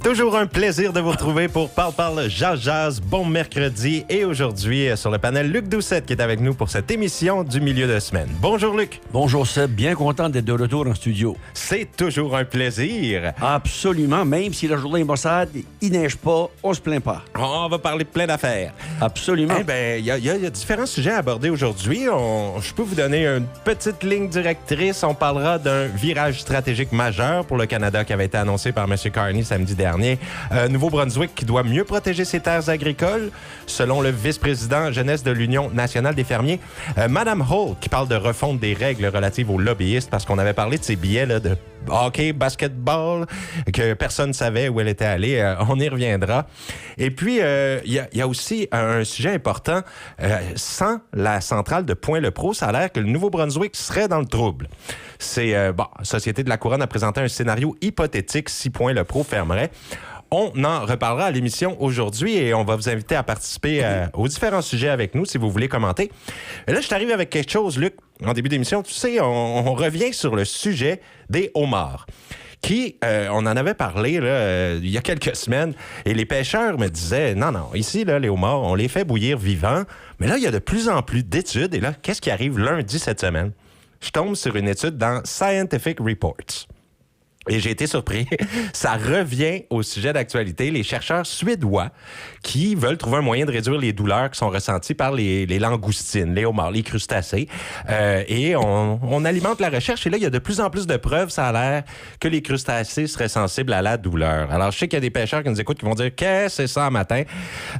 Toujours un plaisir de vous retrouver pour Parle Jazz. Bon mercredi. Et aujourd'hui, sur le panel, Luc Doucette qui est avec nous pour cette émission du milieu de semaine. Bonjour Luc. Bonjour Seb, bien content d'être de retour en studio. C'est toujours un plaisir. Absolument, même si la journée est maussade, il neige pas, on se plaint pas. On va parler de plein d'affaires. Absolument. Eh bien, il y a différents sujets à aborder aujourd'hui. Je peux vous donner une petite ligne directrice. On parlera d'un virage stratégique majeur pour le Canada qui avait été annoncé par M. Carney samedi dernier. Nouveau-Brunswick qui doit mieux protéger ses terres agricoles, selon le vice-président jeunesse de l'Union nationale des fermiers. Madame Hall qui parle de refonte des règles relatives aux lobbyistes parce qu'on avait parlé de ces billets là, de hockey, basketball, que personne ne savait où elle était allée. On y reviendra. Et puis, il y a aussi un sujet important. Sans la centrale de Point-le-Pro, ça a l'air que le Nouveau-Brunswick serait dans le trouble. Société de la Couronne a présenté un scénario hypothétique si Point-le-Pro fermerait. On en reparlera à l'émission aujourd'hui et on va vous inviter à participer aux différents sujets avec nous si vous voulez commenter. Et là, je t'arrive avec quelque chose, Luc, en début d'émission. Tu sais, on revient sur le sujet des homards. On en avait parlé là, il y a quelques semaines, et les pêcheurs me disaient, non, ici, là, les homards, on les fait bouillir vivants, mais là, il y a de plus en plus d'études, et là, qu'est-ce qui arrive lundi cette semaine? Je tombe sur une étude dans Scientific Reports. Et j'ai été surpris. Ça revient au sujet d'actualité. Les chercheurs suédois qui veulent trouver un moyen de réduire les douleurs qui sont ressenties par les langoustines, les homards, les crustacés. Et on alimente la recherche. Et là, il y a de plus en plus de preuves, ça a l'air, que les crustacés seraient sensibles à la douleur. Alors, je sais qu'il y a des pêcheurs qui nous écoutent qui vont dire « Qu'est-ce que c'est ça matin? »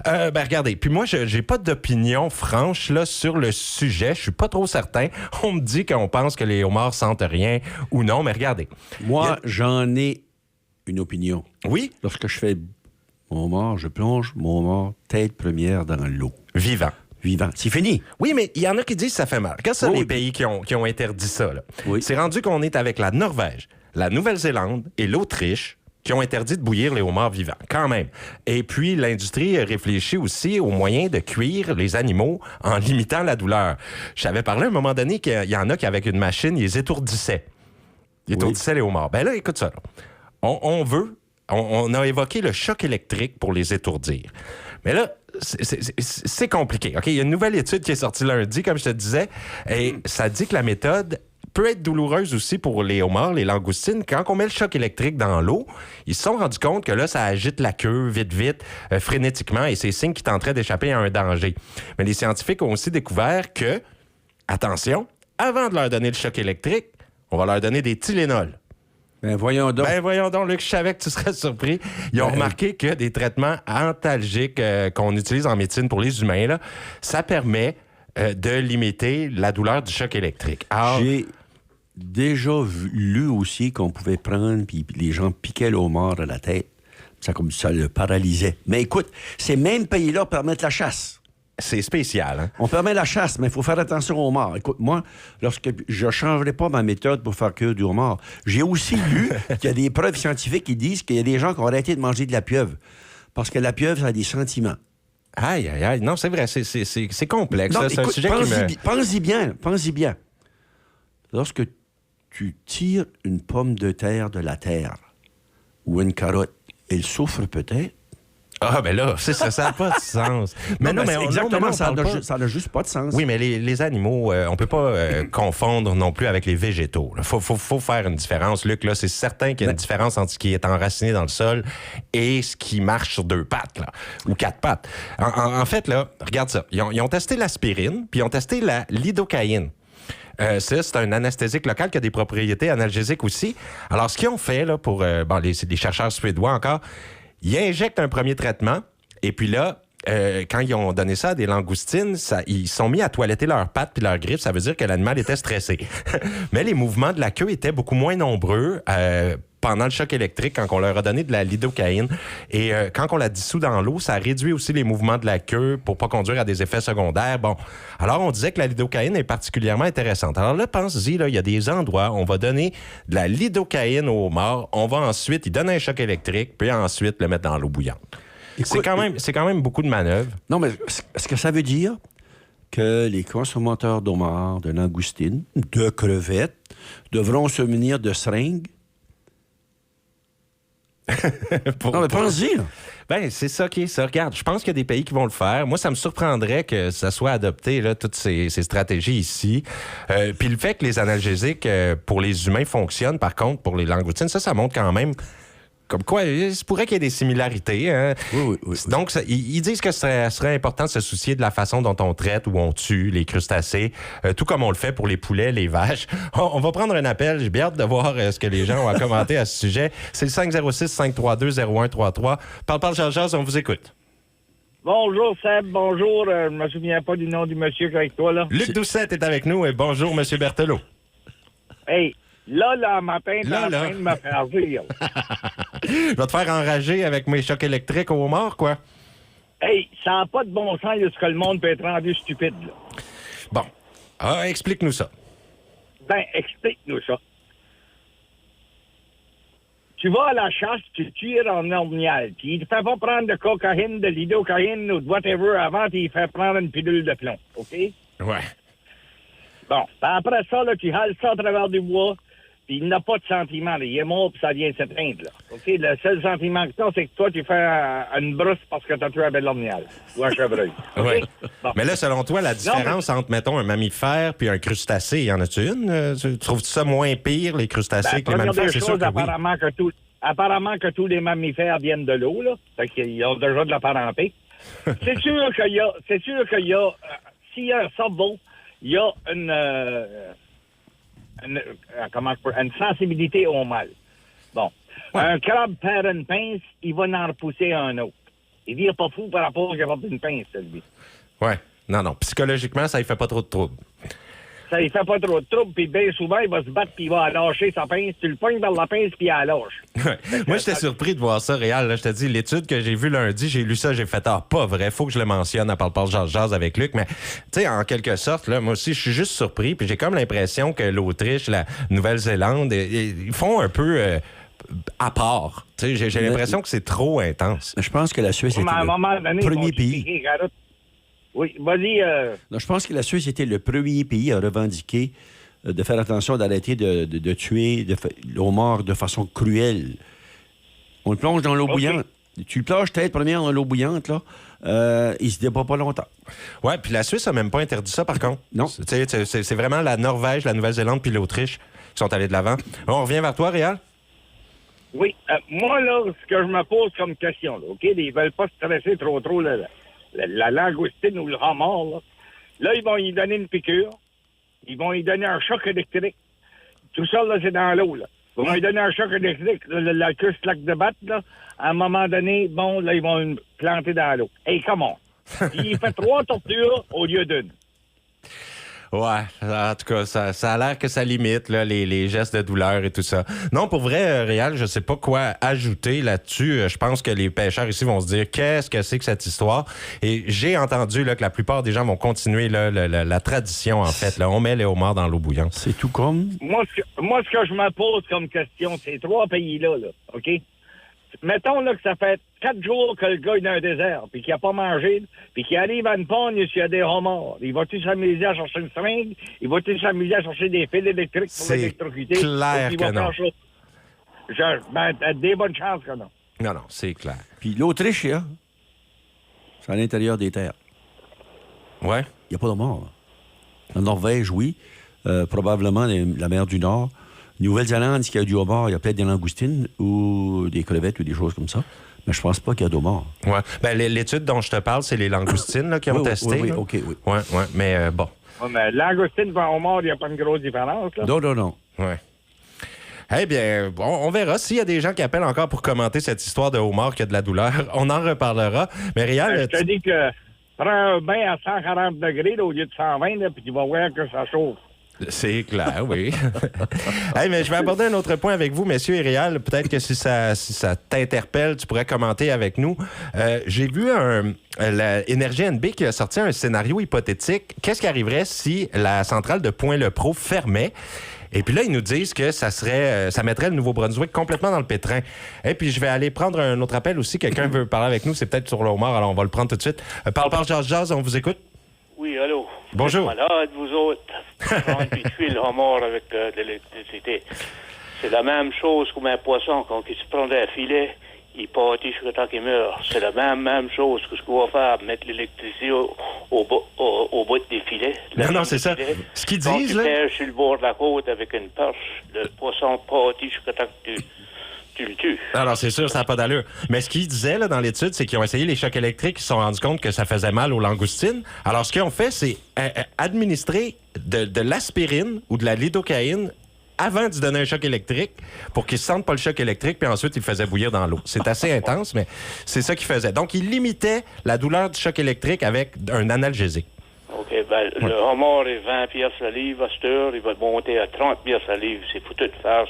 Regardez. Puis moi, j'ai pas d'opinion franche là sur le sujet. Je suis pas trop certain. On me dit qu'on pense que les homards sentent rien ou non, mais regardez. Moi, j'en ai une opinion. Oui? Lorsque je fais mon homard, je plonge mon homard tête première dans l'eau. Vivant. C'est fini. Oui, mais il y en a qui disent que ça fait mal. Quand c'est les pays qui ont interdit ça, là, c'est rendu qu'on est avec la Norvège, la Nouvelle-Zélande et l'Autriche qui ont interdit de bouillir les homards vivants, quand même. Et puis, l'industrie réfléchit aussi aux moyens de cuire les animaux en limitant la douleur. J'avais parlé à un moment donné qu'il y en a qui, avec une machine, ils étourdissaient. Ils étourdissaient les homards. Ben là, écoute ça. Là. On a évoqué le choc électrique pour les étourdir. Mais là, c'est compliqué. OK? Il y a une nouvelle étude qui est sortie lundi, comme je te disais, et ça dit que la méthode peut être douloureuse aussi pour les homards, les langoustines. Quand on met le choc électrique dans l'eau, ils se sont rendus compte que là, ça agite la queue vite, frénétiquement, et c'est signe qu'ils tenteraient d'échapper à un danger. Mais les scientifiques ont aussi découvert que, attention, avant de leur donner le choc électrique, on va leur donner des Tylenol. Ben voyons donc. Luc, je savais que tu serais surpris. Ils ont remarqué que des traitements antalgiques qu'on utilise en médecine pour les humains, là, ça permet de limiter la douleur du choc électrique. Alors, j'ai déjà lu aussi qu'on pouvait prendre, puis les gens piquaient le homard à la tête. Ça le paralysait. Mais écoute, ces mêmes pays-là permettent la chasse. C'est spécial, hein? On permet la chasse, mais il faut faire attention au homard. Écoute, moi, lorsque je ne changerai pas ma méthode pour faire cuire du homard, j'ai aussi lu qu'il y a des preuves scientifiques qui disent qu'il y a des gens qui ont arrêté de manger de la pieuvre. Parce que la pieuvre, ça a des sentiments. Aïe. Non, c'est vrai, c'est complexe. Non, c'est écoute, un sujet pense-y bien. Lorsque tu tires une pomme de terre de la terre ou une carotte, elle souffre peut-être. Ah, ben là, ça n'a pas de sens. Mais exactement, ça n'a juste pas de sens. Oui, mais les animaux, on peut pas confondre non plus avec les végétaux. Il faut faire une différence. Luc, là, c'est certain qu'il y a une différence entre ce qui est enraciné dans le sol et ce qui marche sur 2 pattes, là, ou 4 pattes. En fait, là, regarde ça. Ils ont testé l'aspirine, puis ils ont testé la lidocaïne. C'est un anesthésique local qui a des propriétés analgésiques aussi. Alors, ce qu'ils ont fait là, pour les chercheurs suédois encore, ils injectent un premier traitement, et puis là, quand ils ont donné ça à des langoustines, ils sont mis à toiletter leurs pattes puis leurs griffes. Ça veut dire que l'animal était stressé. Mais les mouvements de la queue étaient beaucoup moins nombreux pendant le choc électrique, quand on leur a donné de la lidocaïne. Et quand on la dissout dans l'eau, ça réduit aussi les mouvements de la queue pour pas conduire à des effets secondaires. Bon, alors on disait que la lidocaïne est particulièrement intéressante. Alors là, pense-y, là, il y a des endroits où on va donner de la lidocaïne au homard. On va ensuite, il donne un choc électrique, puis ensuite le mettre dans l'eau bouillante. Écoute, c'est quand même beaucoup de manœuvres. Non, mais est-ce que ça veut dire que les consommateurs d'homards, de langoustines, de crevettes devront se munir de seringues? Non, mais pense-y, là. Ben, c'est ça qui est ça. Regarde, je pense qu'il y a des pays qui vont le faire. Moi, ça me surprendrait que ça soit adopté, là, toutes ces stratégies ici. Puis le fait que les analgésiques pour les humains fonctionnent, par contre, pour les langoustines, ça montre quand même comme quoi, il se pourrait qu'il y ait des similarités. Hein? Oui. Donc, ils disent que ce serait important de se soucier de la façon dont on traite ou on tue les crustacés, tout comme on le fait pour les poulets, les vaches. On va prendre un appel. J'ai bien hâte de voir ce que les gens ont à commenter à ce sujet. C'est le 506-532-0133. Parle, Jean-Jacques, on vous écoute. Bonjour, Seb. Bonjour. Je me souviens pas du nom du monsieur qui est avec toi, là. Luc Doucette est avec nous et bonjour, monsieur Berthelot. Hey, là, matin, t'es en train de me faire rire. Je vais te faire enrager avec mes chocs électriques au homard, quoi. Hey, ça n'a pas de bon sens, là, ce que le monde peut être rendu stupide, là. Bon. Explique-nous ça. Ben, explique-nous ça. Tu vas à la chasse, tu tires en ornial, puis il te fait pas prendre de cocaïne, de lidocaïne ou de whatever avant, puis il fait prendre une pilule de plomb, OK? Ouais. Bon, ben après ça, là, tu hales ça à travers du bois, puis il n'a pas de sentiment, là. Il est mort, puis ça vient s'éteindre, là. OK? Le seul sentiment que tu as, c'est que toi, tu fais une brosse parce que tu as tué un bel ornial ou un chevreuil. OK? Ouais. Bon. Mais là, selon toi, la différence entre, mettons, un mammifère puis un crustacé, y en a-tu une? Trouves-tu ça moins pire, les crustacés, que les mammifères? C'est sûr que oui. Apparemment que tous les mammifères viennent de l'eau, là. Fait qu'ils ont déjà de la parenté. C'est sûr qu'il y a, s'il y a un sabot, il y a une sensibilité au mal. Bon. Ouais. Un crabe perd une pince, il va en repousser un autre. Il vire pas fou par rapport à qu'il porte une pince, lui. Ouais. Non. Psychologiquement, ça ne fait pas trop de trouble. Ça, il fait pas trop de trouble, puis bien souvent, il va se battre, puis il va lâcher sa pince. Tu le pognes vers la pince, puis il la lâche. Moi, j'étais surpris de voir ça, Réal. Là, je te dis, l'étude que j'ai vue lundi, j'ai lu ça, j'ai fait, pas vrai, faut que je le mentionne à parle jase avec Luc. Mais, tu sais, en quelque sorte, là, moi aussi, je suis juste surpris, puis j'ai comme l'impression que l'Autriche, la Nouvelle-Zélande, ils font un peu à part. Tu sais, j'ai l'impression que c'est trop intense. Je pense que la Suisse était le premier pays. Oui, vas-y. Non, je pense que la Suisse était le premier pays à revendiquer de faire attention, d'arrêter de tuer le homard de façon cruelle. On le plonge dans l'eau bouillante. Tu le plonges tête première dans l'eau bouillante, là, il se débat pas longtemps. Ouais, puis la Suisse a même pas interdit ça, par contre. Non. C'est vraiment la Norvège, la Nouvelle-Zélande puis l'Autriche qui sont allés de l'avant. On revient vers toi, Réal? Oui. Moi, là, ce que je me pose comme question, là, OK, ils veulent pas stresser trop, la langoustine ou le homard, là, ils vont y donner une piqûre. Ils vont y donner un choc électrique. Tout ça, là, c'est dans l'eau, là. Ils vont y donner un choc électrique. La queue se laque de battre, là. À un moment donné, bon, là, ils vont une planter dans l'eau. Hey, comment? Il fait 3 tortures au lieu d'une. Ouais, en tout cas, ça a l'air que ça limite là, les gestes de douleur et tout ça. Non, pour vrai, Réal, je sais pas quoi ajouter là-dessus. Je pense que les pêcheurs ici vont se dire qu'est-ce que c'est que cette histoire. Et j'ai entendu là, que la plupart des gens vont continuer là, la tradition, en fait. Là. On met les homards dans l'eau bouillante. C'est tout comme... Moi, ce que je me pose comme question, ces 3 pays-là, là, OK? Mettons là, que ça fait 4 jours que le gars est dans un désert, puis qu'il n'a pas mangé, puis qu'il arrive à une pogne s'il y a des homards. Il va-tu s'amuser à chercher une seringue? Il va-tu s'amuser à chercher des fils électriques pour l'électrocuter? C'est clair que non. Des bonnes chances que non. Non, c'est clair. Puis l'Autriche, là, c'est à l'intérieur des terres. Ouais. Il n'y a pas de mort. La Norvège, oui. Probablement la mer du Nord. Nouvelle-Zélande, s'il y a du homard, il y a peut-être des langoustines ou des crevettes ou des choses comme ça. Mais je pense pas qu'il y a d'homard. Ouais. Ben, l'étude dont je te parle, c'est les langoustines là, qui ont testé. Oui, OK, oui. Ouais, mais bon. Ouais, mais langoustine par homard, il n'y a pas une grosse différence, là. Non. Ouais. Eh bien, on verra. S'il y a des gens qui appellent encore pour commenter cette histoire de homard qui a de la douleur, on en reparlera. Mais Réal... Je te dis que prends un bain à 140 degrés là, au lieu de 120, là, puis tu vas voir que ça chauffe. C'est clair, oui. Hey, mais je vais aborder un autre point avec vous, messieurs et Réal. Peut-être que si ça t'interpelle, tu pourrais commenter avec nous. J'ai vu la Énergie NB qui a sorti un scénario hypothétique. Qu'est-ce qui arriverait si la centrale de Point-le-Pro fermait? Et puis là, ils nous disent que ça mettrait le Nouveau-Brunswick complètement dans le pétrin. Et puis, je vais aller prendre un autre appel aussi. Quelqu'un veut parler avec nous. C'est peut-être sur le homard, alors on va le prendre tout de suite. Parle, jazz, on vous écoute. Oui, allô. Bonjour. Vous êtes malade, vous autres. Prendre puis tuer le homard avec de l'électricité. C'est la même chose comme un poisson. Quand il se prend un filet, il pâtit jusqu'à temps qu'il meurt. C'est la même chose que ce qu'on va faire, mettre l'électricité au bout des filets. Non, c'est ça. Ce qu'ils Quand disent, tu pêches sur le bord de la côte avec une perche, le poisson pâtit jusqu'à temps que tu le tues. Alors, c'est sûr, ça n'a pas d'allure. Mais ce qu'ils disaient là, dans l'étude, c'est qu'ils ont essayé les chocs électriques, ils se sont rendus compte que ça faisait mal aux langoustines. Alors, ce qu'ils ont fait, c'est administrer de l'aspirine ou de la lidocaïne avant d'y donner un choc électrique pour qu'ils ne sentent pas le choc électrique, puis ensuite, ils le faisaient bouillir dans l'eau. C'est assez intense, mais c'est ça qu'ils faisaient. Donc, ils limitaient la douleur du choc électrique avec un analgésique. OK, le homard est 20 pièces la livre à cette heure. Il va monter à 30 pièces la livre. C'est foutu de faire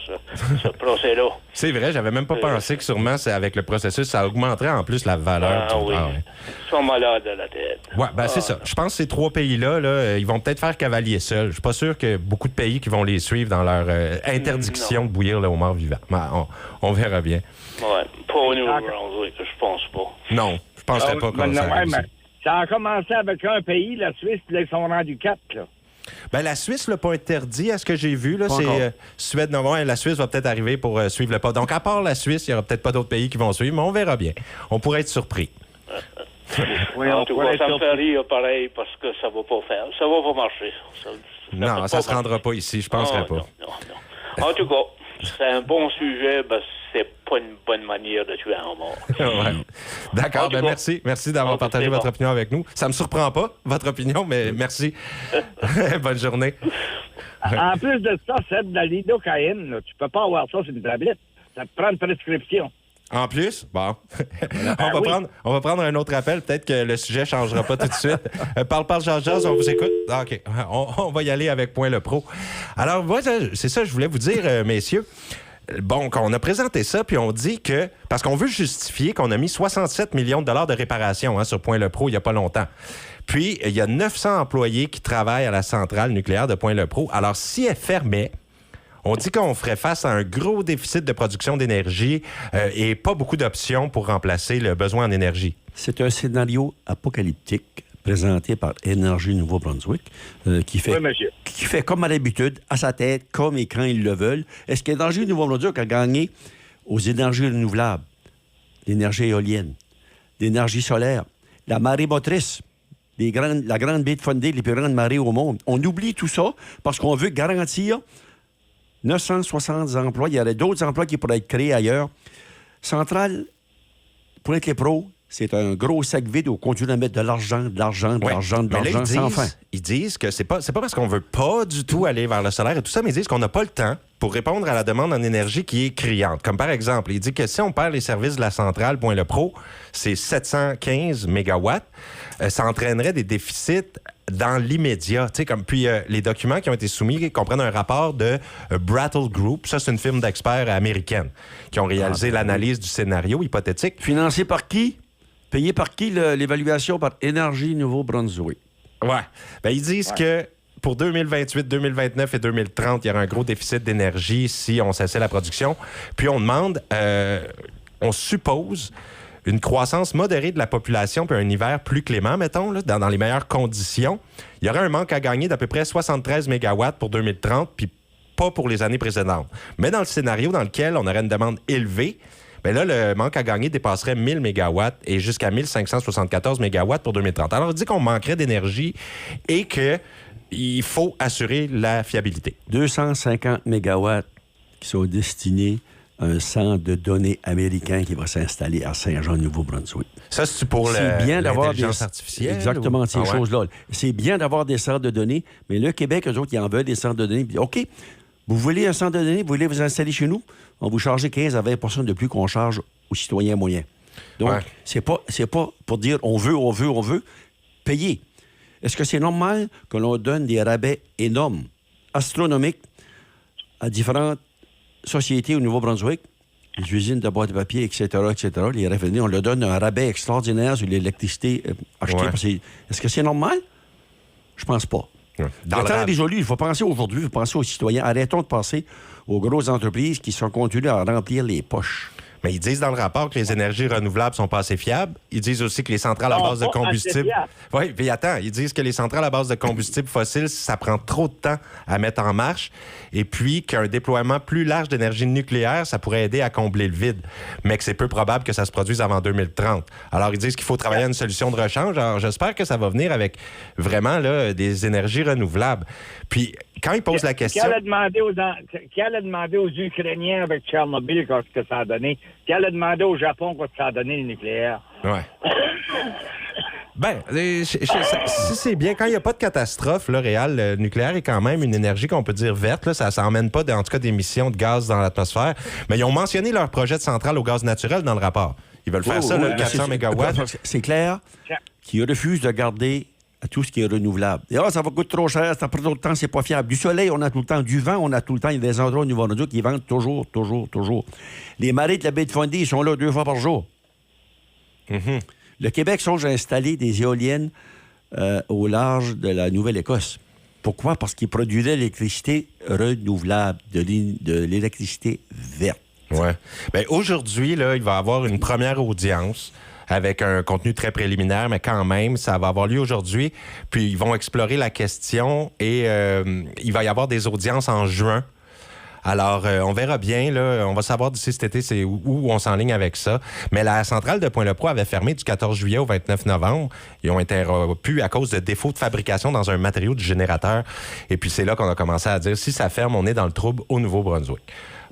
ce procès-là. C'est vrai, j'avais même pas pensé que sûrement, avec le processus, ça augmenterait en plus la valeur. Oui. Ouais. Ils sont malades à la tête. Ouais, c'est ça. Je pense que ces 3 pays-là, ils vont peut-être faire cavalier seul. Je suis pas sûr que beaucoup de pays qui vont les suivre dans leur interdiction de bouillir le homard vivant. On verra bien. Ouais, pas au Nouveau-Brunswick, je pense pas. Non, je penserais pas comme ça. Ça a commencé avec un pays, la Suisse, puis là, ils sont rendus 4, là. Ben, la Suisse l'a pas interdit à ce que j'ai vu. Là, pas c'est Suède. Non, la Suisse va peut-être arriver pour suivre le pas. Donc, à part la Suisse, il y aura peut-être pas d'autres pays qui vont suivre, mais on verra bien. On pourrait être surpris. Oui, en tout cas, ça me fait rire pareil parce que ça va pas faire. Ça va pas marcher. Non, ça se rendra pas ici, je penserais pas. Non. En tout cas, c'est un bon sujet, c'est pas une bonne manière de tuer un homard. Ouais. D'accord, merci. Merci d'avoir partagé votre opinion avec nous. Ça me surprend pas, votre opinion, mais merci. Bonne journée. En plus de ça, c'est de la lidocaïne. Là. Tu peux pas avoir ça sur une tablette. Ça te prend une prescription. En plus, bon, on va prendre un autre appel. Peut-être que le sujet changera pas tout de suite. Parle, jazz, on vous écoute. Ah, OK, on va y aller avec Point-le-Pro. Alors, moi, c'est ça que je voulais vous dire, messieurs. Bon, on a présenté ça, puis on dit que... Parce qu'on veut justifier qu'on a mis 67 millions de dollars de réparation sur Point-le-Pro il n'y a pas longtemps. Puis, il y a 900 employés qui travaillent à la centrale nucléaire de Point-le-Pro. Alors, si elle fermait, on dit qu'on ferait face à un gros déficit de production d'énergie et pas beaucoup d'options pour remplacer le besoin en énergie. C'est un scénario apocalyptique présenté par Énergie Nouveau-Brunswick qui fait comme à l'habitude, à sa tête, comme et quand ils le veulent. Est-ce qu'Énergie Nouveau-Brunswick a gagné aux énergies renouvelables, l'énergie éolienne, l'énergie solaire, la marée motrice, la grande baie de Fundy, les plus grandes marées au monde? On oublie tout ça parce qu'on veut garantir 960 emplois. Il y aurait d'autres emplois qui pourraient être créés ailleurs. Centrale, Pointe-les-Pros, c'est un gros sac vide où on continue à mettre de l'argent sans fin. Ils disent que c'est pas parce qu'on veut pas du tout aller vers le solaire et tout ça, mais ils disent qu'on n'a pas le temps pour répondre à la demande en énergie qui est criante. Comme par exemple, ils disent que si on perd les services de la centrale Point-le-Pro, c'est 715 mégawatts, ça entraînerait des déficits dans l'immédiat. Puis les documents qui ont été soumis comprennent un rapport de Brattle Group. Ça, c'est une firme d'experts américaine qui ont réalisé l'analyse du scénario hypothétique. Financé par qui? Payé par qui l'évaluation? Par Énergie Nouveau-Brunswick. Ouais. Ils disent que pour 2028, 2029 et 2030, il y aura un gros déficit d'énergie si on cessait la production. Puis on demande, on suppose une croissance modérée de la population puis un hiver plus clément, mettons, là, dans les meilleures conditions. Il y aurait un manque à gagner d'à peu près 73 mégawatts pour 2030, puis pas pour les années précédentes. Mais dans le scénario dans lequel on aurait une demande élevée, bien là, le manque à gagner dépasserait 1000 mégawatts et jusqu'à 1574 mégawatts pour 2030. Alors, on dit qu'on manquerait d'énergie et qu'il faut assurer la fiabilité. 250 mégawatts qui sont destinés à un centre de données américain qui va s'installer à Saint-Jean-Nouveau-Brunswick. Ça, c'est pour l'intelligence artificielle? Exactement, ces choses-là. C'est bien d'avoir des centres de données, mais le Québec, eux autres, ils en veulent des centres de données. OK, vous voulez un centre de données, vous voulez vous installer chez nous? On va vous charger 15 à 20 % de plus qu'on charge aux citoyens moyens. Donc, c'est pas pour dire on veut, payer. Est-ce que c'est normal que l'on donne des rabais énormes astronomiques à différentes sociétés au Nouveau-Brunswick, les usines de boîtes de papier, etc., etc., les revenus, on leur donne un rabais extraordinaire sur l'électricité achetée. Ouais. Est-ce que c'est normal? Je pense pas. Dans Le le temps est rap. résolu. Il faut penser aujourd'hui, il faut penser aux citoyens. Arrêtons de penser aux grosses entreprises qui sont continuées à remplir les poches. Mais ils disent dans le rapport que les énergies renouvelables sont pas assez fiables. Ils disent aussi que les centrales à Non, base de pas assez combustible... fiables. Oui, puis attends, ils disent que les centrales à base de combustible fossile, ça prend trop de temps à mettre en marche. Et puis qu'un déploiement plus large d'énergie nucléaire, ça pourrait aider à combler le vide. Mais que c'est peu probable que ça se produise avant 2030. Alors, ils disent qu'il faut travailler à une solution de rechange. Alors, j'espère que ça va venir avec vraiment là, des énergies renouvelables. Puis, quand ils posent la question... Qui allait demander aux Ukrainiens avec Tchernobyl ce que ça a donné? Qui allait demander au Japon ce que ça a donné le nucléaire? Ouais. Ben, si c'est bien, quand il n'y a pas de catastrophe là, réelle, le nucléaire est quand même une énergie qu'on peut dire verte. Là, ça n'emmène pas, en tout cas, d'émissions de gaz dans l'atmosphère. Mais ils ont mentionné leur projet de centrale au gaz naturel dans le rapport. Ils veulent faire ça, là, le 400 mégawatts. C'est clair qu'ils refusent de garder à tout ce qui est renouvelable. Et ça va coûter trop cher, ça prend trop de temps, c'est pas fiable. Du soleil, on a tout le temps. Du vent, on a tout le temps. Il y a des endroits au Nouveau-Brunswick qui vendent toujours. Les marées de la baie de Fundy, ils sont là 2 fois par jour. Mm-hmm. Le Québec songe à installer des éoliennes au large de la Nouvelle-Écosse. Pourquoi? Parce qu'ils produiraient de l'électricité renouvelable, de l'électricité verte. Ouais. Ben, aujourd'hui, là, il va y avoir une première audience avec un contenu très préliminaire, mais quand même, ça va avoir lieu aujourd'hui. Puis ils vont explorer la question et il va y avoir des audiences en juin. Alors, on verra bien, là. On va savoir d'ici cet été c'est où on s'enligne avec ça. Mais la centrale de Point-le-Pro avait fermé du 14 juillet au 29 novembre. Ils ont interrompu à cause de défauts de fabrication dans un matériau du générateur. Et puis, c'est là qu'on a commencé à dire, si ça ferme, on est dans le trouble au Nouveau-Brunswick.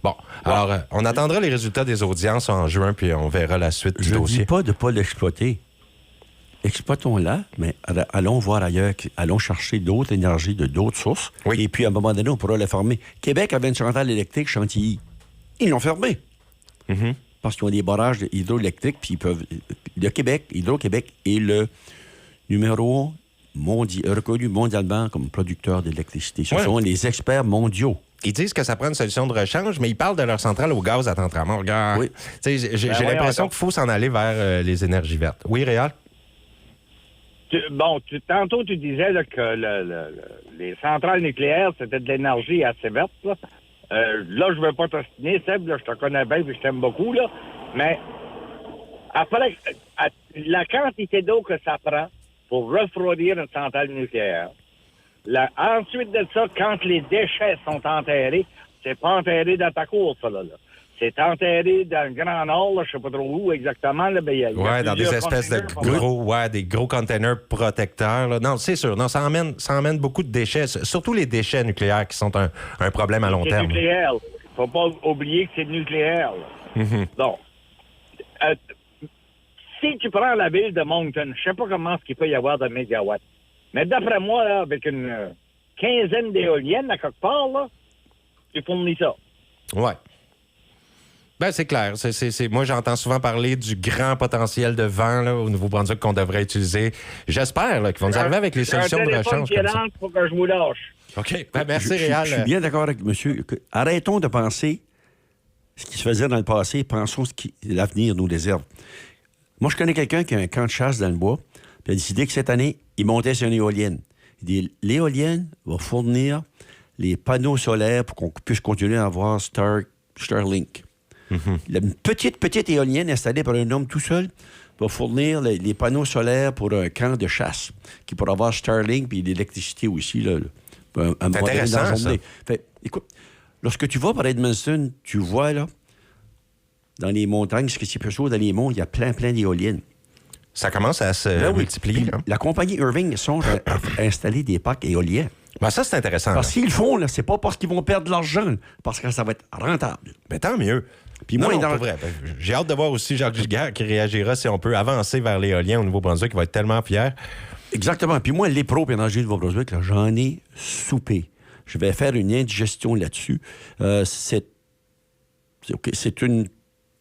Bon, alors, on attendra les résultats des audiences en juin, puis on verra la suite du Je ne dossier. dis pas de ne pas l'exploiter. Exploitons-la, mais allons voir ailleurs, allons chercher d'autres énergies de d'autres sources. Oui. Et puis, à un moment donné, on pourra la fermer. Québec avait une centrale électrique, Chantilly. Ils l'ont fermée. Mhm. Parce qu'ils ont des barrages hydroélectriques, puis ils peuvent... Le Québec, Hydro-Québec, est le numéro reconnu mondialement comme producteur d'électricité. Ce sont les experts mondiaux. Ils disent que ça prend une solution de rechange, mais ils parlent de leur centrale au gaz à Tentramont. Regarde, Oui. j'ai l'impression qu'il faut s'en aller vers les énergies vertes. Oui, Réal? Tantôt, tu disais là, que les centrales nucléaires, c'était de l'énergie assez verte. Là, je ne veux pas t'ostiner, Seb, là, je te connais bien et je t'aime beaucoup, là, mais après, la quantité d'eau que ça prend pour refroidir une centrale nucléaire, ensuite de ça, quand les déchets sont enterrés, c'est pas enterré dans ta cour, ça, là. C'est enterré dans le Grand Nord, là, je sais pas trop où exactement. Là, dans des espèces de des gros containers protecteurs. Là. Non, c'est sûr. Non, ça emmène beaucoup de déchets, surtout les déchets nucléaires qui sont un problème à long terme. C'est nucléaire. Faut pas oublier que c'est nucléaire. Mm-hmm. Donc, si tu prends la ville de Moncton, je sais pas comment il peut y avoir de mégawatts, mais d'après moi, là, avec une quinzaine d'éoliennes à quelque part, là, tu fournis ça. Ouais. Ben, c'est clair. Moi, j'entends souvent parler du grand potentiel de vent là, au Nouveau-Brunswick qu'on devrait utiliser. J'espère qu'ils vont nous arriver avec les solutions de rechange. Il faut que je vous lâche. OK. Ben, merci, Réal. Je suis bien d'accord avec monsieur. Arrêtons de penser ce qui se faisait dans le passé. Pensons ce que l'avenir nous réserve. Moi, je connais quelqu'un qui a un camp de chasse dans le bois, puis il a décidé que cette année, il montait sur une éolienne. Il dit, l'éolienne va fournir les panneaux solaires pour qu'on puisse continuer à avoir Starlink. Mm-hmm. Une petite éolienne installée par un homme tout seul va fournir les panneaux solaires pour un camp de chasse qui pourra avoir Starlink et l'électricité aussi. Là, c'est intéressant, ça. Fait, écoute, lorsque tu vas par Edmundston, tu vois là, dans les montagnes, ce qui s'est passé dans les monts, il y a plein d'éoliennes. Ça commence à se multiplier. Puis, la compagnie Irving songe à installer des parcs éoliens. Ben ça, c'est intéressant. Parce qu'ils le font, là, c'est pas parce qu'ils vont perdre de l'argent, parce que ça va être rentable. Ben tant mieux. Puis moi, vrai. J'ai hâte de voir aussi Jacques Giguère qui réagira si on peut avancer vers l'éolien au Nouveau-Brunswick. Il va être tellement fier. Exactement. Puis moi, les pros énergie du Nouveau-Brunswick, là, j'en ai soupé. Je vais faire une indigestion là-dessus. C'est une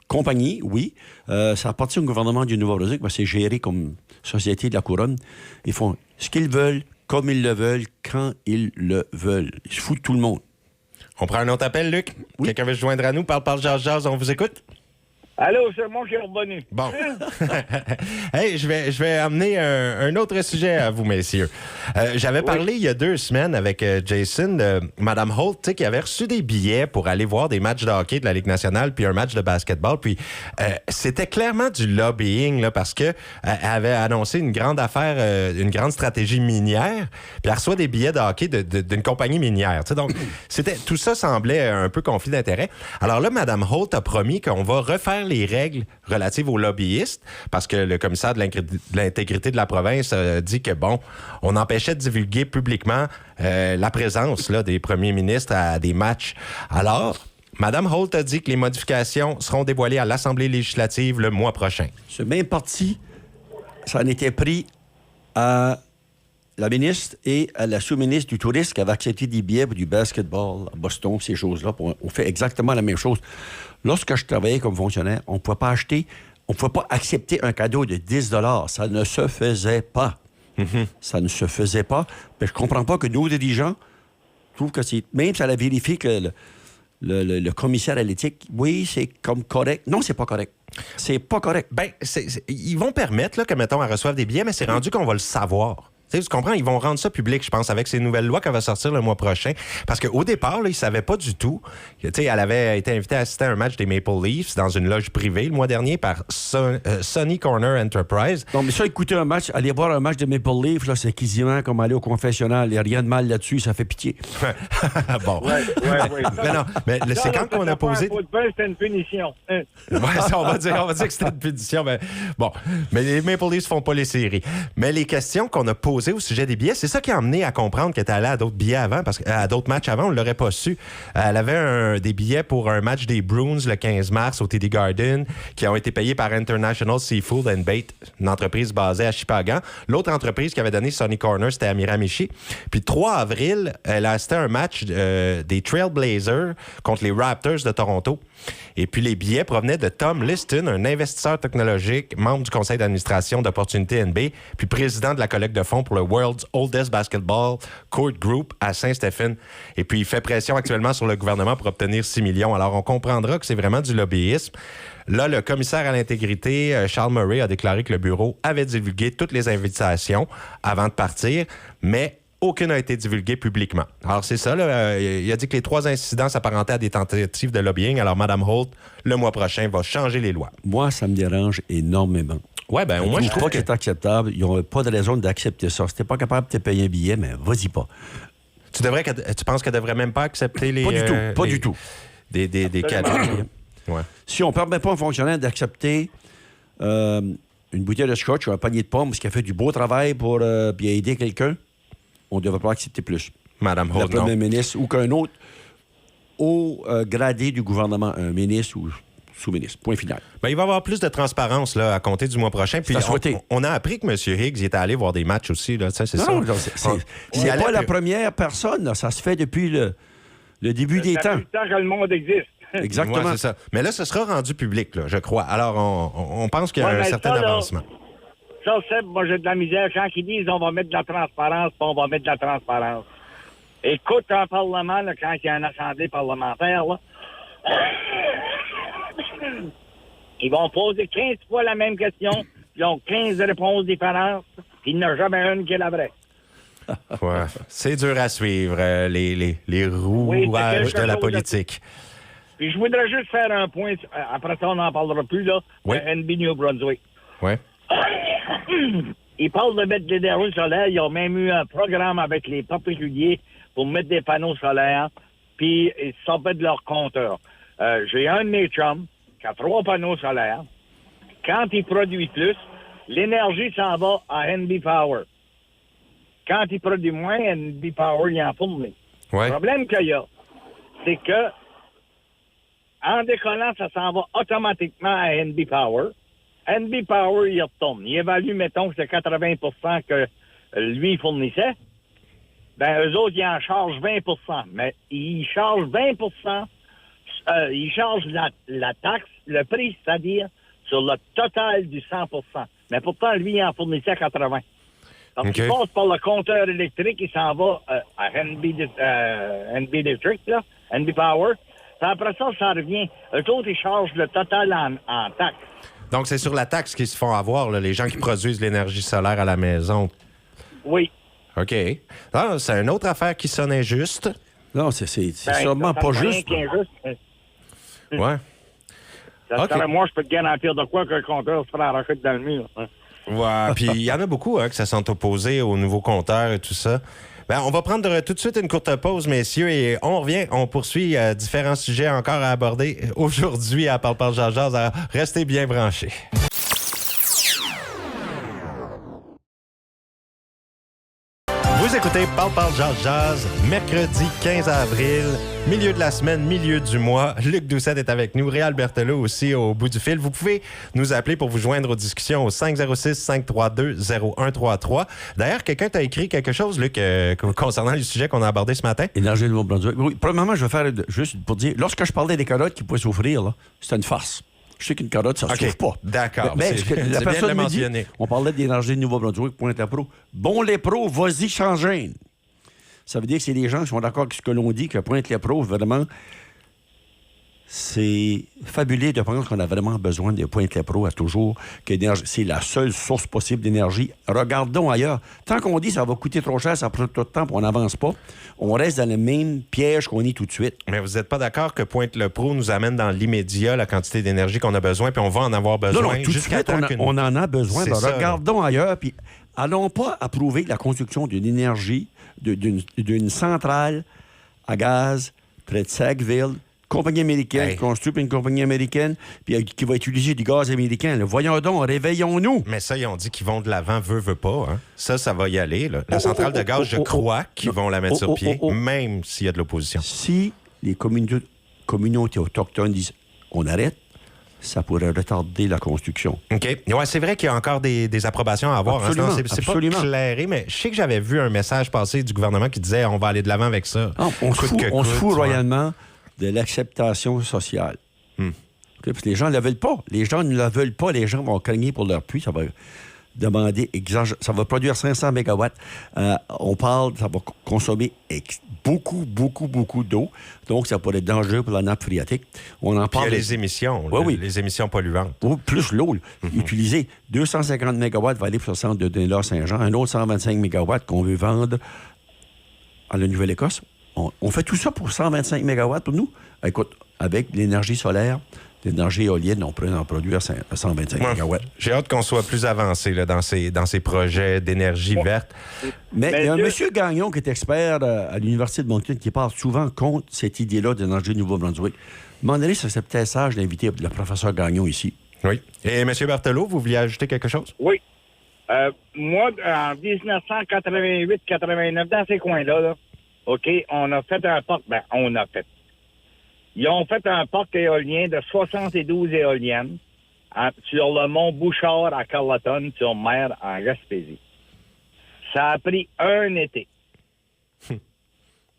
compagnie, oui. Ça appartient au gouvernement du Nouveau-Brunswick, mais c'est géré comme Société de la Couronne. Ils font ce qu'ils veulent, comme ils le veulent, quand ils le veulent. Ils se foutent de tout le monde. On prend un autre appel, Luc? Oui. Quelqu'un veut se joindre à nous? Parle, jase, on vous écoute? Allô, c'est moi qui est revenu. Bon. Hey, je vais amener un autre sujet à vous, messieurs. J'avais parlé il y a 2 semaines avec Jason de Mme Holt, qui avait reçu des billets pour aller voir des matchs de hockey de la Ligue nationale puis un match de basketball. Puis c'était clairement du lobbying, là, parce que elle avait annoncé une grande affaire, une grande stratégie minière, puis elle reçoit des billets de hockey d'une compagnie minière. Donc, tout ça semblait un peu conflit d'intérêts. Alors là, Mme Holt a promis qu'on va refaire les règles relatives aux lobbyistes, parce que le commissaire de l'intégrité de la province a dit que, bon, on empêchait de divulguer publiquement la présence là, des premiers ministres à des matchs. Alors, Mme Holt a dit que les modifications seront dévoilées à l'Assemblée législative le mois prochain. Ce même parti, ça en était pris à la ministre et à la sous-ministre du Tourisme qui avait accepté des billets pour du basketball à Boston, ces choses-là. On fait exactement la même chose. Lorsque je travaillais comme fonctionnaire, on ne pouvait pas accepter un cadeau de 10 $. Ça ne se faisait pas. Ça ne se faisait pas. Mais je ne comprends pas que nos dirigeants trouvent que c'est... Même si elle a vérifié que le commissaire à l'éthique, oui, c'est comme correct. Non, c'est pas correct. C'est pas correct. Ben, ils vont permettre là, que, mettons, elle reçoive des billets, mais c'est rendu qu'on va le savoir. Tu comprends? Ils vont rendre ça public, je pense, avec ces nouvelles lois qu'elle va sortir le mois prochain. Parce qu'au départ, là, ils ne savaient pas du tout. Elle avait été invitée à assister à un match des Maple Leafs dans une loge privée le mois dernier par Sunny Corner Enterprise. Non, mais ça, écouter un match, aller voir un match de Maple Leafs, là, c'est quasiment comme aller au confessionnal. Il n'y a rien de mal là-dessus, ça fait pitié. Bon. Ouais. Mais non, mais c'est quand qu'on a posé... C'était une punition. Ouais, ça, on va dire que c'était une punition. Mais bon, mais les Maple Leafs font pas les séries. Mais les questions qu'on a posées au sujet des billets, c'est ça qui a amené à comprendre qu'elle était allée à d'autres billets avant, parce qu'à d'autres matchs avant, on ne l'aurait pas su. Elle avait des billets pour un match des Bruins le 15 mars au TD Garden, qui ont été payés par International Seafood and Bait, une entreprise basée à Shippagan. L'autre entreprise qui avait donné Sunny Corner, c'était à Miramichi. Puis 3 avril, elle a assisté à un match des Trailblazers contre les Raptors de Toronto. Et puis les billets provenaient de Tom Liston, un investisseur technologique, membre du conseil d'administration d'Opportunité NB, puis président de la collecte de fonds pour le World's Oldest Basketball Court Group à Saint-Stephen. Et puis il fait pression actuellement sur le gouvernement pour obtenir 6 millions. Alors on comprendra que c'est vraiment du lobbyisme. Là, le commissaire à l'intégrité, Charles Murray, a déclaré que le bureau avait divulgué toutes les invitations avant de partir, mais aucune n'a été divulguée publiquement. Alors, c'est ça. Là, il a dit que les 3 incidents s'apparentaient à des tentatives de lobbying. Alors, Mme Holt, le mois prochain, va changer les lois. Moi, ça me dérange énormément. Ouais, ben moi, je trouve que c'est acceptable. Ils n'ont pas de raison d'accepter ça. Si t'es pas capable de te payer un billet, mais vas-y pas. Tu penses qu'elle devrait même pas accepter les... Pas du tout. Des cadeaux. Ouais. Si on ne permet pas à un fonctionnaire d'accepter une bouteille de scotch ou un panier de pommes parce qu'il a fait du beau travail pour bien aider quelqu'un, on ne devrait pas accepter plus. Mme Holt, le premier ministre ou qu'un autre haut gradé du gouvernement, un ministre ou sous-ministre. Point final. Ben, il va y avoir plus de transparence là, à compter du mois prochain. Puis on a appris que M. Higgs était allé voir des matchs aussi. Là. C'est ça. Non, c'est pas la première personne. Là. Ça se fait depuis le début des temps. Depuis le temps que le monde existe. Exactement. Ouais, c'est ça. Mais là, ce sera rendu public, là, je crois. Alors, on pense qu'il y a un certain avancement. Ça, c'est, moi, j'ai de la misère. Quand ils disent on va mettre de la transparence, puis on va mettre de la transparence. Écoute, un parlement, là, quand il y a une assemblée parlementaire, là, ils vont poser 15 fois la même question, ils ont 15 réponses différentes, puis il n'y en a jamais une qui est la vraie. Ouais, c'est dur à suivre, les rouages de la politique. Puis je voudrais juste faire un point, après ça, on n'en parlera plus, là, oui. NB New Brunswick. Oui. Ils parlent de mettre des énergies solaires. Ils ont même eu un programme avec les particuliers pour mettre des panneaux solaires, puis ils sortent de leur compteur. J'ai un de mes chums qui a 3 panneaux solaires. Quand il produit plus, l'énergie s'en va à NB Power. Quand il produit moins, NB Power, il en fournit. Ouais. Le problème qu'il y a, c'est que en décollant, ça s'en va automatiquement à NB Power. NB Power, il retourne. Il évalue, mettons, que c'est 80 que lui fournissait. Ben, eux autres, ils en chargent 20 mais ils chargent 20 ils chargent la taxe, le prix, c'est-à-dire sur le total du 100 mais pourtant, lui, il en fournissait 80. Donc, OK. il passe par le compteur électrique, il s'en va à NB Electric, là, NB Power. Puis après ça, ça revient. Eux autres, ils chargent le total en taxe. Donc, c'est sur la taxe qu'ils se font avoir, là, les gens qui produisent l'énergie solaire à la maison. Oui. OK. Ah, c'est une autre affaire qui sonne injuste. Non, c'est Ben, sûrement ça pas fait rien juste. qu'injuste. Ouais. Ça OK. serait, moi, je peux te garantir de quoi qu'un compteur se fera arracher dans le mur. Hein. Ouais. Puis il y en a beaucoup qui se sont opposés aux nouveaux compteurs et tout ça. Ben, on va prendre tout de suite une courte pause, messieurs, et on revient. On poursuit différents sujets encore à aborder aujourd'hui à Parle Jazz. Alors, restez bien branchés. Vous écoutez Parle Jazz, mercredi 15 avril, milieu de la semaine, milieu du mois. Luc Doucette est avec nous, Réal Berthelot aussi au bout du fil. Vous pouvez nous appeler pour vous joindre aux discussions au 506-532-0133. D'ailleurs, quelqu'un t'a écrit quelque chose, Luc, concernant le sujet qu'on a abordé ce matin? Énergie du Nouveau-Brunswick. Oui, premièrement, je vais faire juste pour dire, lorsque je parlais des carottes qui pouvaient souffrir, là, c'est une farce. Je sais qu'une carotte, ça ne OK. souffre pas. D'accord. Mais C'est- ce que c'est la bien de personne le me dit, mentionner. on parlait d'énergie du Nouveau-Brunswick, Pointe-la-Pro. Bon, les pros, vas-y, sans gêne. Ça veut dire que c'est des gens qui sont d'accord avec ce que l'on dit, que Pointe-la-Pro, vraiment, c'est fabuleux de penser qu'on a vraiment besoin de Pointe-la-Pro à toujours, que c'est la seule source possible d'énergie. Regardons ailleurs. Tant qu'on dit que ça va coûter trop cher, ça prend tout le temps, puis on n'avance pas, on reste dans le même piège qu'on est tout de suite. Mais vous n'êtes pas d'accord que Pointe-le-Pro nous amène dans l'immédiat la quantité d'énergie qu'on a besoin, puis on va en avoir besoin Non, tout de jusqu'à suite, temps on en a besoin. C'est Ben, ça, regardons ailleurs, puis allons pas approuver la construction d'une énergie, d'une centrale à gaz près de Sackville, compagnie américaine, Hey. construite par une compagnie américaine, puis qui va utiliser du gaz américain. Là. Voyons donc, réveillons-nous. Mais ça, ils ont dit qu'ils vont de l'avant, veut pas. Hein. Ça va y aller. Là. La centrale de gaz, je crois qu'ils vont la mettre sur pied, même s'il y a de l'opposition. Si les communautés autochtones disent on arrête, ça pourrait retarder la construction. OK. Ouais, c'est vrai qu'il y a encore des approbations à avoir. Absolument, Hein. C'est pas absolument. clairé, mais je sais que j'avais vu un message passer du gouvernement qui disait on va aller de l'avant avec ça. Ah, on se Coûte que fout coûte, ouais. royalement de l'acceptation sociale. OK? Parce que les gens ne la veulent pas. Les gens ne la veulent pas. Les gens vont cogner pour leur puits. Ça va demander, ça va produire 500 mégawatts. On parle, ça va consommer beaucoup, beaucoup, beaucoup d'eau. Donc, ça pourrait être dangereux pour la nappe phréatique. On en Puis il y parle. a les émissions, Oui, là, oui. les émissions polluantes. Plus l'eau utilisée. 250 mégawatts va aller pour le centre de Dunlas-Saint-Jean. Un autre 125 mégawatts qu'on veut vendre à la Nouvelle-Écosse. On fait tout ça pour 125 mégawatts pour nous. Écoute, avec l'énergie solaire, l'énergie éolienne, on pourrait en produire 125 Ouais. mégawatts. J'ai hâte qu'on soit plus avancé là, dans ces projets d'énergie verte. Mais il y a un Dieu- monsieur Gagnon qui est expert à l'Université de Moncton qui parle souvent contre cette idée-là d'énergie du Nouveau-Brunswick. À un moment donné, ça serait peut-être sage d'inviter le professeur Gagnon ici. Oui. Et M. Berthelot, vous vouliez ajouter quelque chose? Oui. Moi, en 1988-89, dans ces coins-là, là, OK, on a fait un parc. Ben, on a fait. Ils ont fait un parc éolien de 72 éoliennes sur le mont Bouchard à Carleton, sur mer, en Gaspésie. Ça a pris un été.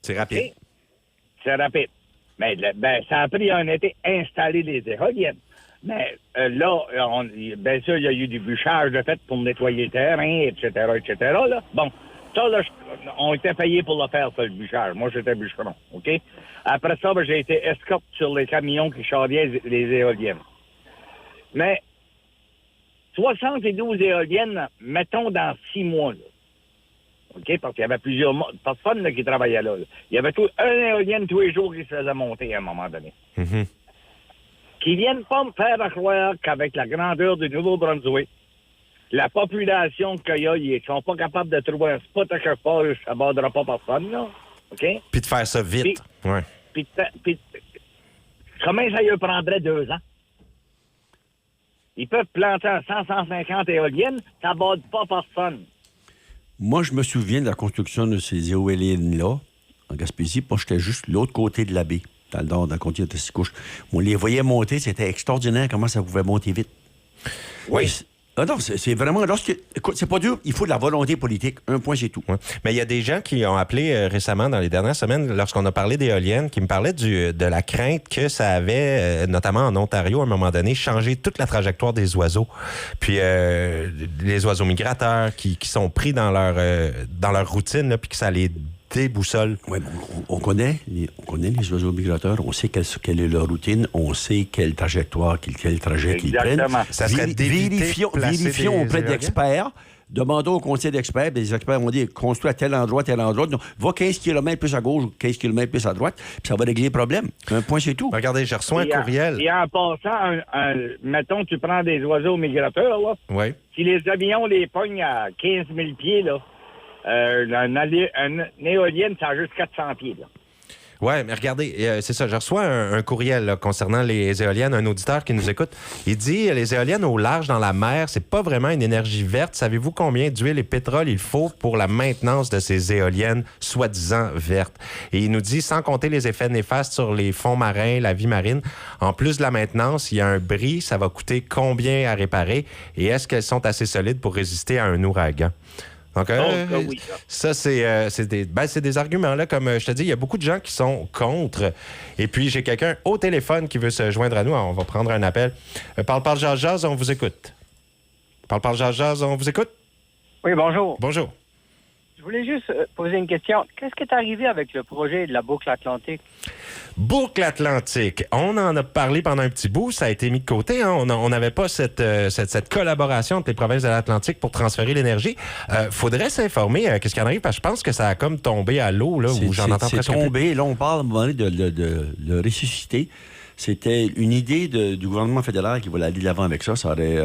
C'est rapide. OK? C'est rapide. Mais ça a pris un été installer les éoliennes. Mais là, bien sûr, il y a eu du bûchage de fait pour nettoyer le terrain, etc., etc. Là. Bon, ça, là, on était payés pour le faire, ça, le bûchage. Moi, j'étais bûcheron, OK? Après ça, ben, j'ai été escorte sur les camions qui charriaient les éoliennes. Mais 72 éoliennes, mettons dans 6 mois, là. OK? Parce qu'il y avait plusieurs personnes là, qui travaillaient là. Il y avait une éolienne tous les jours qui se faisait monter à un moment donné. Mhm. Qui viennent pas me faire croire qu'avec la grandeur du Nouveau-Brunswick, la population qu'il y a, ils sont pas capables de trouver un spot à quelque part, ça ne bordera pas personne, là. OK? Puis de faire ça vite. Ouais. Puis comment ça lui prendrait 2 ans? Ils peuvent planter 150 éoliennes, ça ne borde pas personne. Moi, je me souviens de la construction de ces éoliennes-là, en Gaspésie, parce que j'étais juste de l'autre côté de la baie, dans le nord, dans le comté de Tessiskouche. On les voyait monter, c'était extraordinaire comment ça pouvait monter vite. Oui. Ah non, c'est vraiment... Écoute, c'est pas dur, il faut de la volonté politique. Un point, c'est tout. Ouais. Mais il y a des gens qui ont appelé récemment, dans les dernières semaines, lorsqu'on a parlé d'éoliennes, qui me parlaient de la crainte que ça avait, notamment en Ontario, à un moment donné, changé toute la trajectoire des oiseaux. Puis les oiseaux migrateurs qui sont pris dans leur routine, là, puis que ça les déboussole. Oui, on connaît les oiseaux migrateurs, on sait quelle est leur routine, on sait quelle trajectoire, quel trajet qu'ils prennent. Ça serait vérifions auprès d'experts. Demandons au conseil d'experts. Les experts vont dire construis à tel endroit. Donc, va 15 km plus à gauche ou 15 km plus à droite, puis ça va régler le problème. Un point, c'est tout. Regardez, j'ai reçu un courriel. Et en passant, mettons, tu prends des oiseaux migrateurs, là. Oui. Si les avions les pognent à 15 000 pieds, là, une éolienne, ça a juste 400 pieds, là. Oui, mais regardez, c'est ça. Je reçois un courriel là, concernant les éoliennes, un auditeur qui nous écoute. Il dit les éoliennes au large dans la mer, c'est pas vraiment une énergie verte. Savez-vous combien d'huile et pétrole il faut pour la maintenance de ces éoliennes soi-disant vertes? Et il nous dit, sans compter les effets néfastes sur les fonds marins, la vie marine, en plus de la maintenance, il y a un bris, ça va coûter combien à réparer? Et est-ce qu'elles sont assez solides pour résister à un ouragan? Donc, oui. Ça, c'est des arguments, là. Comme je te dis, il y a beaucoup de gens qui sont contre. Et puis, j'ai quelqu'un au téléphone qui veut se joindre à nous. Alors, on va prendre un appel. Parle, jase, on vous écoute. Parle, jase, on vous écoute? Oui, bonjour. Bonjour. Je voulais juste poser une question. Qu'est-ce qui est arrivé avec le projet de la boucle atlantique? Boucle Atlantique. On en a parlé pendant un petit bout. Ça a été mis de côté. Hein? On n'avait pas cette collaboration entre les provinces de l'Atlantique pour transférer l'énergie. Faudrait s'informer qu'est-ce qui en arrive, parce que je pense que ça a comme tombé à l'eau, là, où j'en entends presque tombé. plus. Là, on parle à un moment donné de le ressusciter. C'était une idée du gouvernement fédéral qui voulait aller de l'avant avec ça. Ça aurait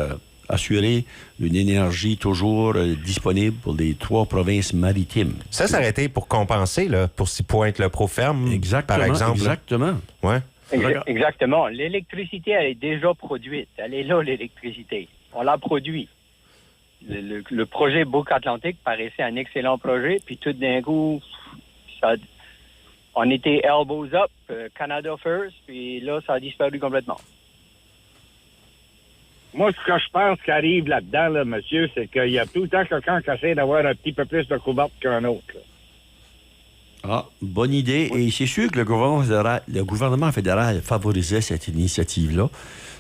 assurer une énergie toujours disponible pour les 3 provinces maritimes. Ça aurait été pour compenser, là, pour s'y pointe le Proferme, par exemple. Exactement. Ouais. Exactement. L'électricité, elle est déjà produite. Elle est là, l'électricité. On l'a produit. Le projet Boucle Atlantique paraissait un excellent projet, puis tout d'un coup, on était elbows up, Canada first, puis là, ça a disparu complètement. Moi, ce que je pense qui arrive là-dedans, là, monsieur, c'est qu'il y a tout le temps quelqu'un qui essaie d'avoir un petit peu plus de couverture qu'un autre, là. Ah, bonne idée. Et c'est sûr que le gouvernement fédéral favorisait cette initiative-là.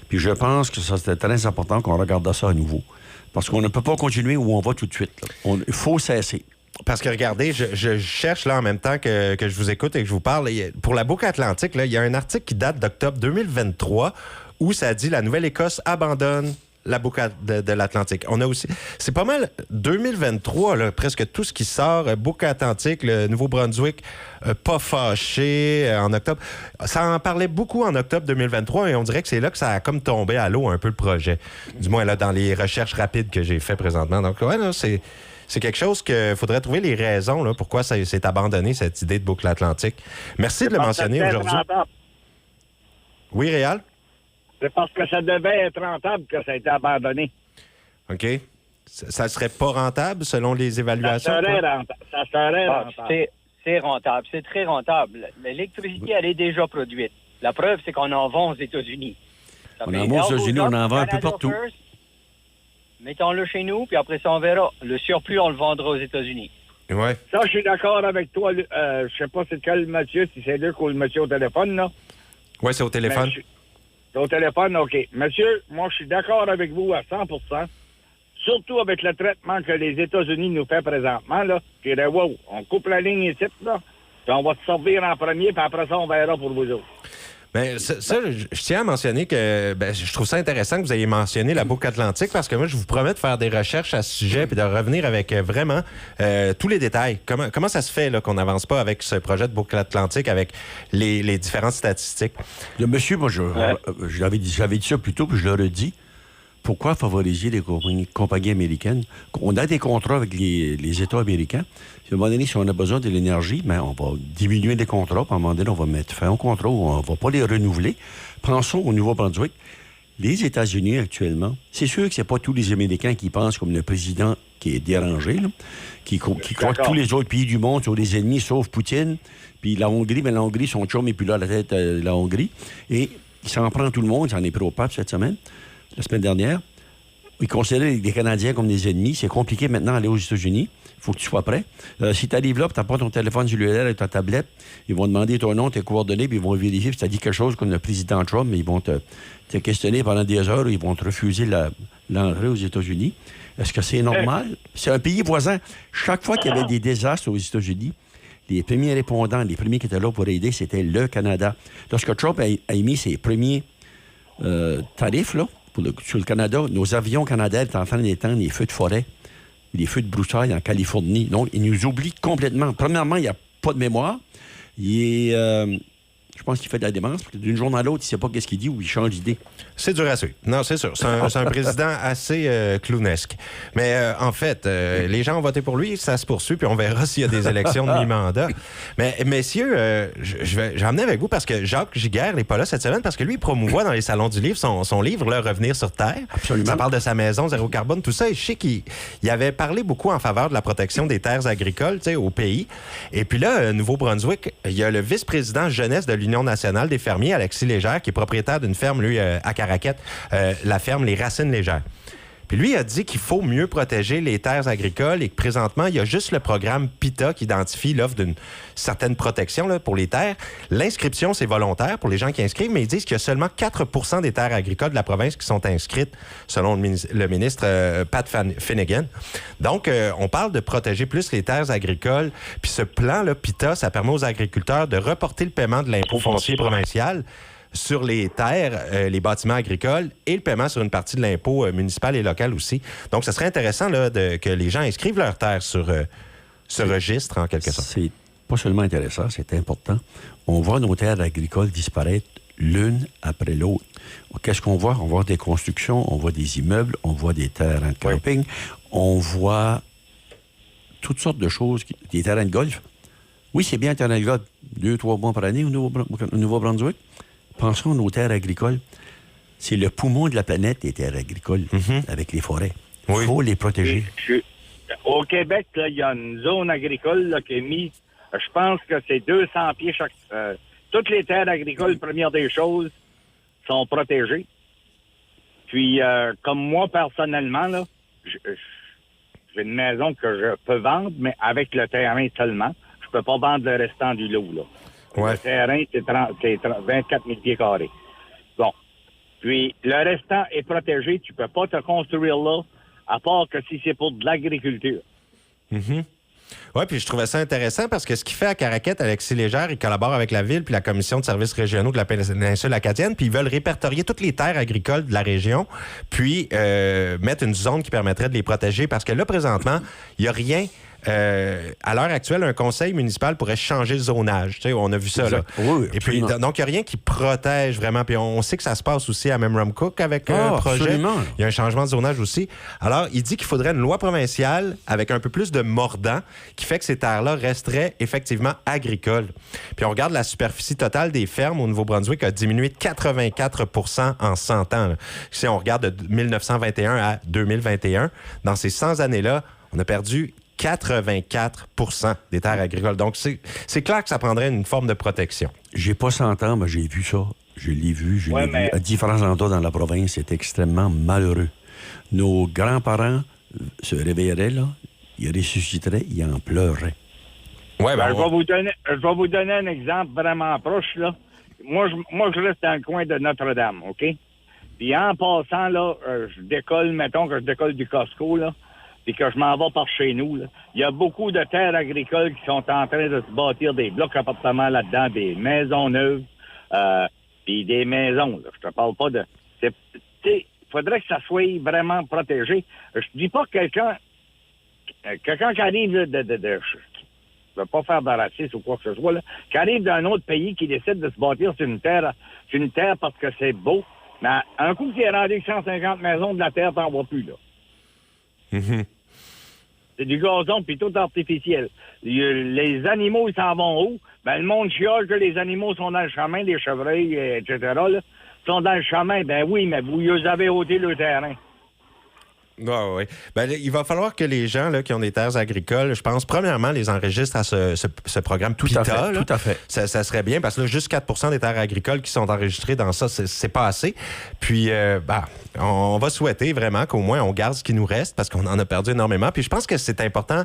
Puis je pense que ça, c'était très important qu'on regarde ça à nouveau. Parce qu'on ne peut pas continuer où on va tout de suite. Il faut cesser. Parce que regardez, je cherche là en même temps que je vous écoute et que je vous parle. Pour la boucle atlantique, là, il y a un article qui date d'octobre 2023 où ça dit « La Nouvelle-Écosse abandonne la boucle de l'Atlantique ». On a aussi... C'est pas mal 2023, là, presque tout ce qui sort. Boucle Atlantique, le Nouveau-Brunswick, pas fâché en octobre. Ça en parlait beaucoup en octobre 2023 et on dirait que c'est là que ça a comme tombé à l'eau un peu le projet. Du moins, là, dans les recherches rapides que j'ai fait présentement. Donc, ouais, là, c'est quelque chose qu'il faudrait trouver les raisons là, pourquoi ça s'est abandonné, cette idée de boucle atlantique. Merci de le mentionner aujourd'hui. Oui, Réal? C'est parce que ça devait être rentable que ça a été abandonné. OK. Ça serait pas rentable selon les évaluations? Ça serait rentable. C'est rentable. C'est très rentable. L'électricité, elle est déjà produite. La preuve, c'est qu'on en vend aux États-Unis. On en vend aux États-Unis, on en vend un peu partout. Mettons-le chez nous, puis après ça, on verra. Le surplus, on le vendra aux États-Unis. Ouais. Ça, je suis d'accord avec toi. Je sais pas c'est quel monsieur, si c'est Luc ou le monsieur au téléphone, là. Oui, c'est au téléphone. C'est au téléphone, OK. Monsieur, moi, je suis d'accord avec vous à 100%, surtout avec le traitement que les États-Unis nous fait présentement, là. Je dirais, wow, on coupe la ligne ici, là, puis on va se servir en premier, puis après ça, on verra pour vous autres. Bien, ça, je tiens à mentionner que je trouve ça intéressant que vous ayez mentionné la boucle atlantique parce que moi, je vous promets de faire des recherches à ce sujet puis de revenir avec vraiment tous les détails. Comment ça se fait là, qu'on n'avance pas avec ce projet de boucle atlantique avec les différentes statistiques? Le monsieur, moi, j'avais dit ça plus tôt, puis je le redis. Pourquoi favoriser les compagnies américaines? On a des contrats avec les États américains. À un moment donné, si on a besoin de l'énergie, on va diminuer les contrats. Puis à un moment donné, on va mettre fin au contrat ou on ne va pas les renouveler. Pensons au Nouveau-Brunswick. Les États-Unis, actuellement, c'est sûr que ce n'est pas tous les Américains qui pensent comme le président qui est dérangé, là, qui croit que tous les autres pays du monde sont des ennemis, sauf Poutine. Puis la Hongrie, mais la Hongrie, son chum n'est plus là à la tête de la Hongrie. Et il s'en prend tout le monde. Il s'en est pris au pape cette semaine. La semaine dernière, Ils considèrent les Canadiens comme des ennemis. C'est compliqué maintenant d'aller aux États-Unis. Il faut que tu sois prêt. Si tu arrives là, tu n'as pas ton téléphone cellulaire et ta tablette, ils vont demander ton nom, tes coordonnées, puis ils vont vérifier si tu as dit quelque chose comme le président Trump, mais ils vont te questionner pendant des heures, ils vont te refuser l'entrée aux États-Unis. Est-ce que c'est normal? C'est un pays voisin. Chaque fois qu'il y avait des désastres aux États-Unis, les premiers répondants, les premiers qui étaient là pour aider, c'était le Canada. Lorsque Trump a émis ses premiers tarifs là, sur le Canada, nos avions canadiens étaient en train d'éteindre les feux de forêt, les feux de broussailles en Californie. Donc, ils nous oublient complètement. Premièrement, il n'y a pas de mémoire. Je pense qu'il fait de la démence, parce que d'une journée à l'autre, il ne sait pas qu'est-ce qu'il dit ou il change d'idée. C'est dur à suivre. Non, c'est sûr. C'est un président assez clownesque. Mais en fait, les gens ont voté pour lui, ça se poursuit, puis on verra s'il y a des élections de mi-mandat. Mais messieurs, je vais emmener avec vous, parce que Jacques Giguère n'est pas là cette semaine, parce que lui, il promouvoit dans les salons du livre son livre, là, Revenir sur Terre. Absolument. Ça parle de sa maison, zéro carbone, tout ça. Et je sais qu'il avait parlé beaucoup en faveur de la protection des terres agricoles, tu sais, au pays. Et puis là, Nouveau-Brunswick, il y a le vice-président jeunesse de l'Union nationale des fermiers, Alexis Légère, qui est propriétaire d'une ferme, lui, à Caraquette, la ferme Les Racines Légères. Puis lui a dit qu'il faut mieux protéger les terres agricoles et que présentement, il y a juste le programme PITA qui identifie l'offre d'une certaine protection là, pour les terres. L'inscription, c'est volontaire pour les gens qui inscrivent, mais ils disent qu'il y a seulement 4 % des terres agricoles de la province qui sont inscrites, selon le ministre Pat Finnegan. Donc, on parle de protéger plus les terres agricoles. Puis ce plan-là, PITA, ça permet aux agriculteurs de reporter le paiement de l'impôt foncier provincial sur les terres, les bâtiments agricoles et le paiement sur une partie de l'impôt municipal et local aussi. Donc, ce serait intéressant là, que les gens inscrivent leurs terres sur ce registre, en quelque sorte. C'est pas seulement intéressant, c'est important. On voit nos terres agricoles disparaître l'une après l'autre. Qu'est-ce qu'on voit? On voit des constructions, on voit des immeubles, on voit des terrains de camping, oui. On voit toutes sortes de choses, des terrains de golf. Oui, c'est bien un terrain de golf, 2-3 mois par année au Nouveau-Brunswick. Pensons à nos terres agricoles. C'est le poumon de la planète, les terres agricoles, avec les forêts. Il faut les protéger. Au Québec, là, il y a une zone agricole là, qui est mise, je pense que c'est 200 pieds chaque... toutes les terres agricoles, première des choses, sont protégées. Puis, comme moi, personnellement, là, j'ai une maison que je peux vendre, mais avec le terrain seulement. Je peux pas vendre le restant du lot, là. Ouais. Le terrain, c'est 24 000 pieds carrés. Bon. Puis, le restant est protégé. Tu peux pas te construire là, à part que si c'est pour de l'agriculture. Oui, puis je trouvais ça intéressant parce que ce qu'il fait à Caraquette, Alexis Légère, il collabore avec la Ville puis la Commission de services régionaux de la péninsule acadienne, puis ils veulent répertorier toutes les terres agricoles de la région, puis mettre une zone qui permettrait de les protéger parce que là, présentement, il n'y a rien... à l'heure actuelle, un conseil municipal pourrait changer le zonage. Tu sais, on a vu ça. Là. Oui, et puis, donc, il n'y a rien qui protège vraiment. Puis on sait que ça se passe aussi à Memramcook avec un projet. Absolument. Il y a un changement de zonage aussi. Alors, il dit qu'il faudrait une loi provinciale avec un peu plus de mordant qui fait que ces terres-là resteraient effectivement agricoles. Puis on regarde la superficie totale des fermes au Nouveau-Brunswick a diminué de 84 % en 100 ans. Là. Si on regarde de 1921 à 2021, dans ces 100 années-là, on a perdu 84 % des terres agricoles. Donc, c'est clair que ça prendrait une forme de protection. J'ai pas 100 ans, mais j'ai vu ça. Je l'ai vu à différents endroits dans la province. C'est extrêmement malheureux. Nos grands-parents se réveilleraient, là, ils ressusciteraient, ils en pleuraient. Ouais, je vais vous donner un exemple vraiment proche, là. Moi, je reste dans le coin de Notre-Dame, OK? Puis en passant, là, je décolle du Costco, là, puis que je m'en vais par chez nous, là. Il y a beaucoup de terres agricoles qui sont en train de se bâtir des blocs d'appartements là-dedans, des maisons neuves, puis des maisons, là. Je te parle pas de... Il faudrait que ça soit vraiment protégé. Je dis pas que quelqu'un qui arrive je veux pas faire de racisme ou quoi que ce soit, là, qui arrive d'un autre pays, qui décide de se bâtir sur une terre parce que c'est beau, mais un coup qui est rendu 150 maisons de la terre, t'en vois plus, là. C'est du gazon puis tout artificiel. Les animaux, ils s'en vont où? Ben, le monde chiale que les animaux sont dans le chemin, les chevreuils, etc., là, sont dans le chemin. Ben oui, mais vous avez ôté le terrain. Oui, oui. Ben, il va falloir que les gens là, qui ont des terres agricoles, je pense, premièrement, les enregistrent à ce programme Tout PITA. à fait, là. tout à fait. Ça serait bien parce que là, juste 4 des terres agricoles qui sont enregistrées dans ça, c'est pas assez. Puis, on va souhaiter vraiment qu'au moins on garde ce qui nous reste parce qu'on en a perdu énormément. Puis je pense que c'est important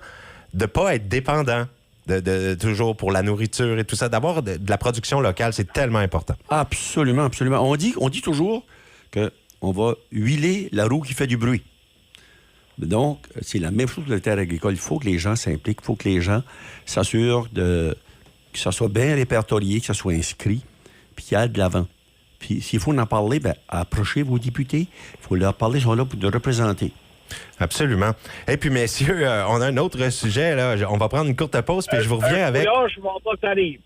de pas être dépendant de toujours pour la nourriture et tout ça. D'avoir de la production locale, c'est tellement important. Absolument, absolument. On dit toujours qu'on va huiler la roue qui fait du bruit. Donc, c'est la même chose que la terre agricole. Il faut que les gens s'impliquent, il faut que les gens s'assurent que ça soit bien répertorié, que ça soit inscrit, puis qu'il y ait de l'avant. Puis, s'il faut en parler, approchez vos députés. Il faut leur parler, ils sont là pour nous représenter. Absolument. Et puis, messieurs, on a un autre sujet. Là. On va prendre une courte pause, puis je vous reviens avec... Là, je m'en vais, t'arrive.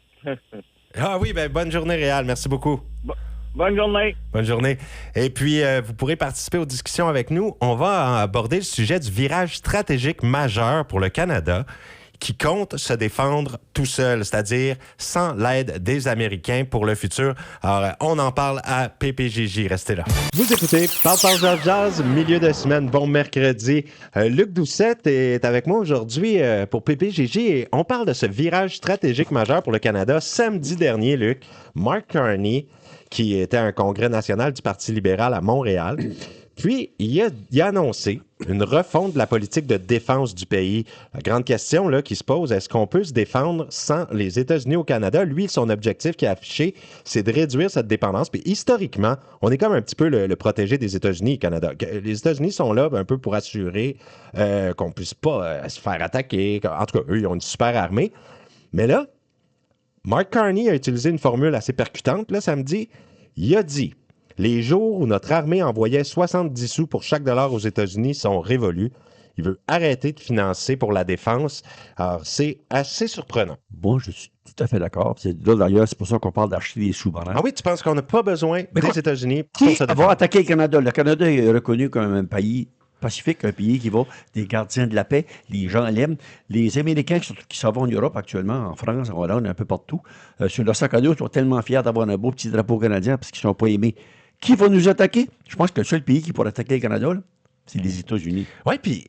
Ah oui, bonne journée, Réal. Merci beaucoup. Bonne journée. Bonne journée. Et puis, vous pourrez participer aux discussions avec nous. On va aborder le sujet du virage stratégique majeur pour le Canada qui compte se défendre tout seul, c'est-à-dire sans l'aide des Américains pour le futur. Alors, on en parle à PPGJ. Restez là. Vous écoutez Parle Jazz, milieu de semaine, bon mercredi. Luc Doucette est avec moi aujourd'hui pour PPGJ et on parle de ce virage stratégique majeur pour le Canada. Samedi dernier, Luc, Mark Carney, qui était à un congrès national du Parti libéral à Montréal. Puis, il a annoncé une refonte de la politique de défense du pays. La grande question là, qui se pose, est-ce qu'on peut se défendre sans les États-Unis au Canada? Lui, son objectif qui a affiché, c'est de réduire cette dépendance. Puis, historiquement, on est comme un petit peu le protégé des États-Unis au Canada. Les États-Unis sont là un peu pour assurer qu'on ne puisse pas se faire attaquer. En tout cas, eux, ils ont une super armée. Mais là, Mark Carney a utilisé une formule assez percutante là, samedi. Il a dit... Les jours où notre armée envoyait 70 sous pour chaque dollar aux États-Unis sont révolus. Il veut arrêter de financer pour la défense. Alors, c'est assez surprenant. Bon, je suis tout à fait d'accord. D'ailleurs, c'est pour ça qu'on parle d'acheter des sous-marins. Ah oui, tu penses qu'on n'a pas besoin des États-Unis pour se défendre? Va attaquer le Canada. Le Canada est reconnu comme un pays pacifique, un pays qui va des gardiens de la paix. Les gens l'aiment. Les Américains qui s'en vont en Europe actuellement, en France, en Hollande, un peu partout, sur leur sac à dos, ils sont tellement fiers d'avoir un beau petit drapeau canadien parce qu'ils ne sont pas aimés. Qui va nous attaquer? Je pense que le seul pays qui pourrait attaquer le Canada, là, c'est les États-Unis. Oui, puis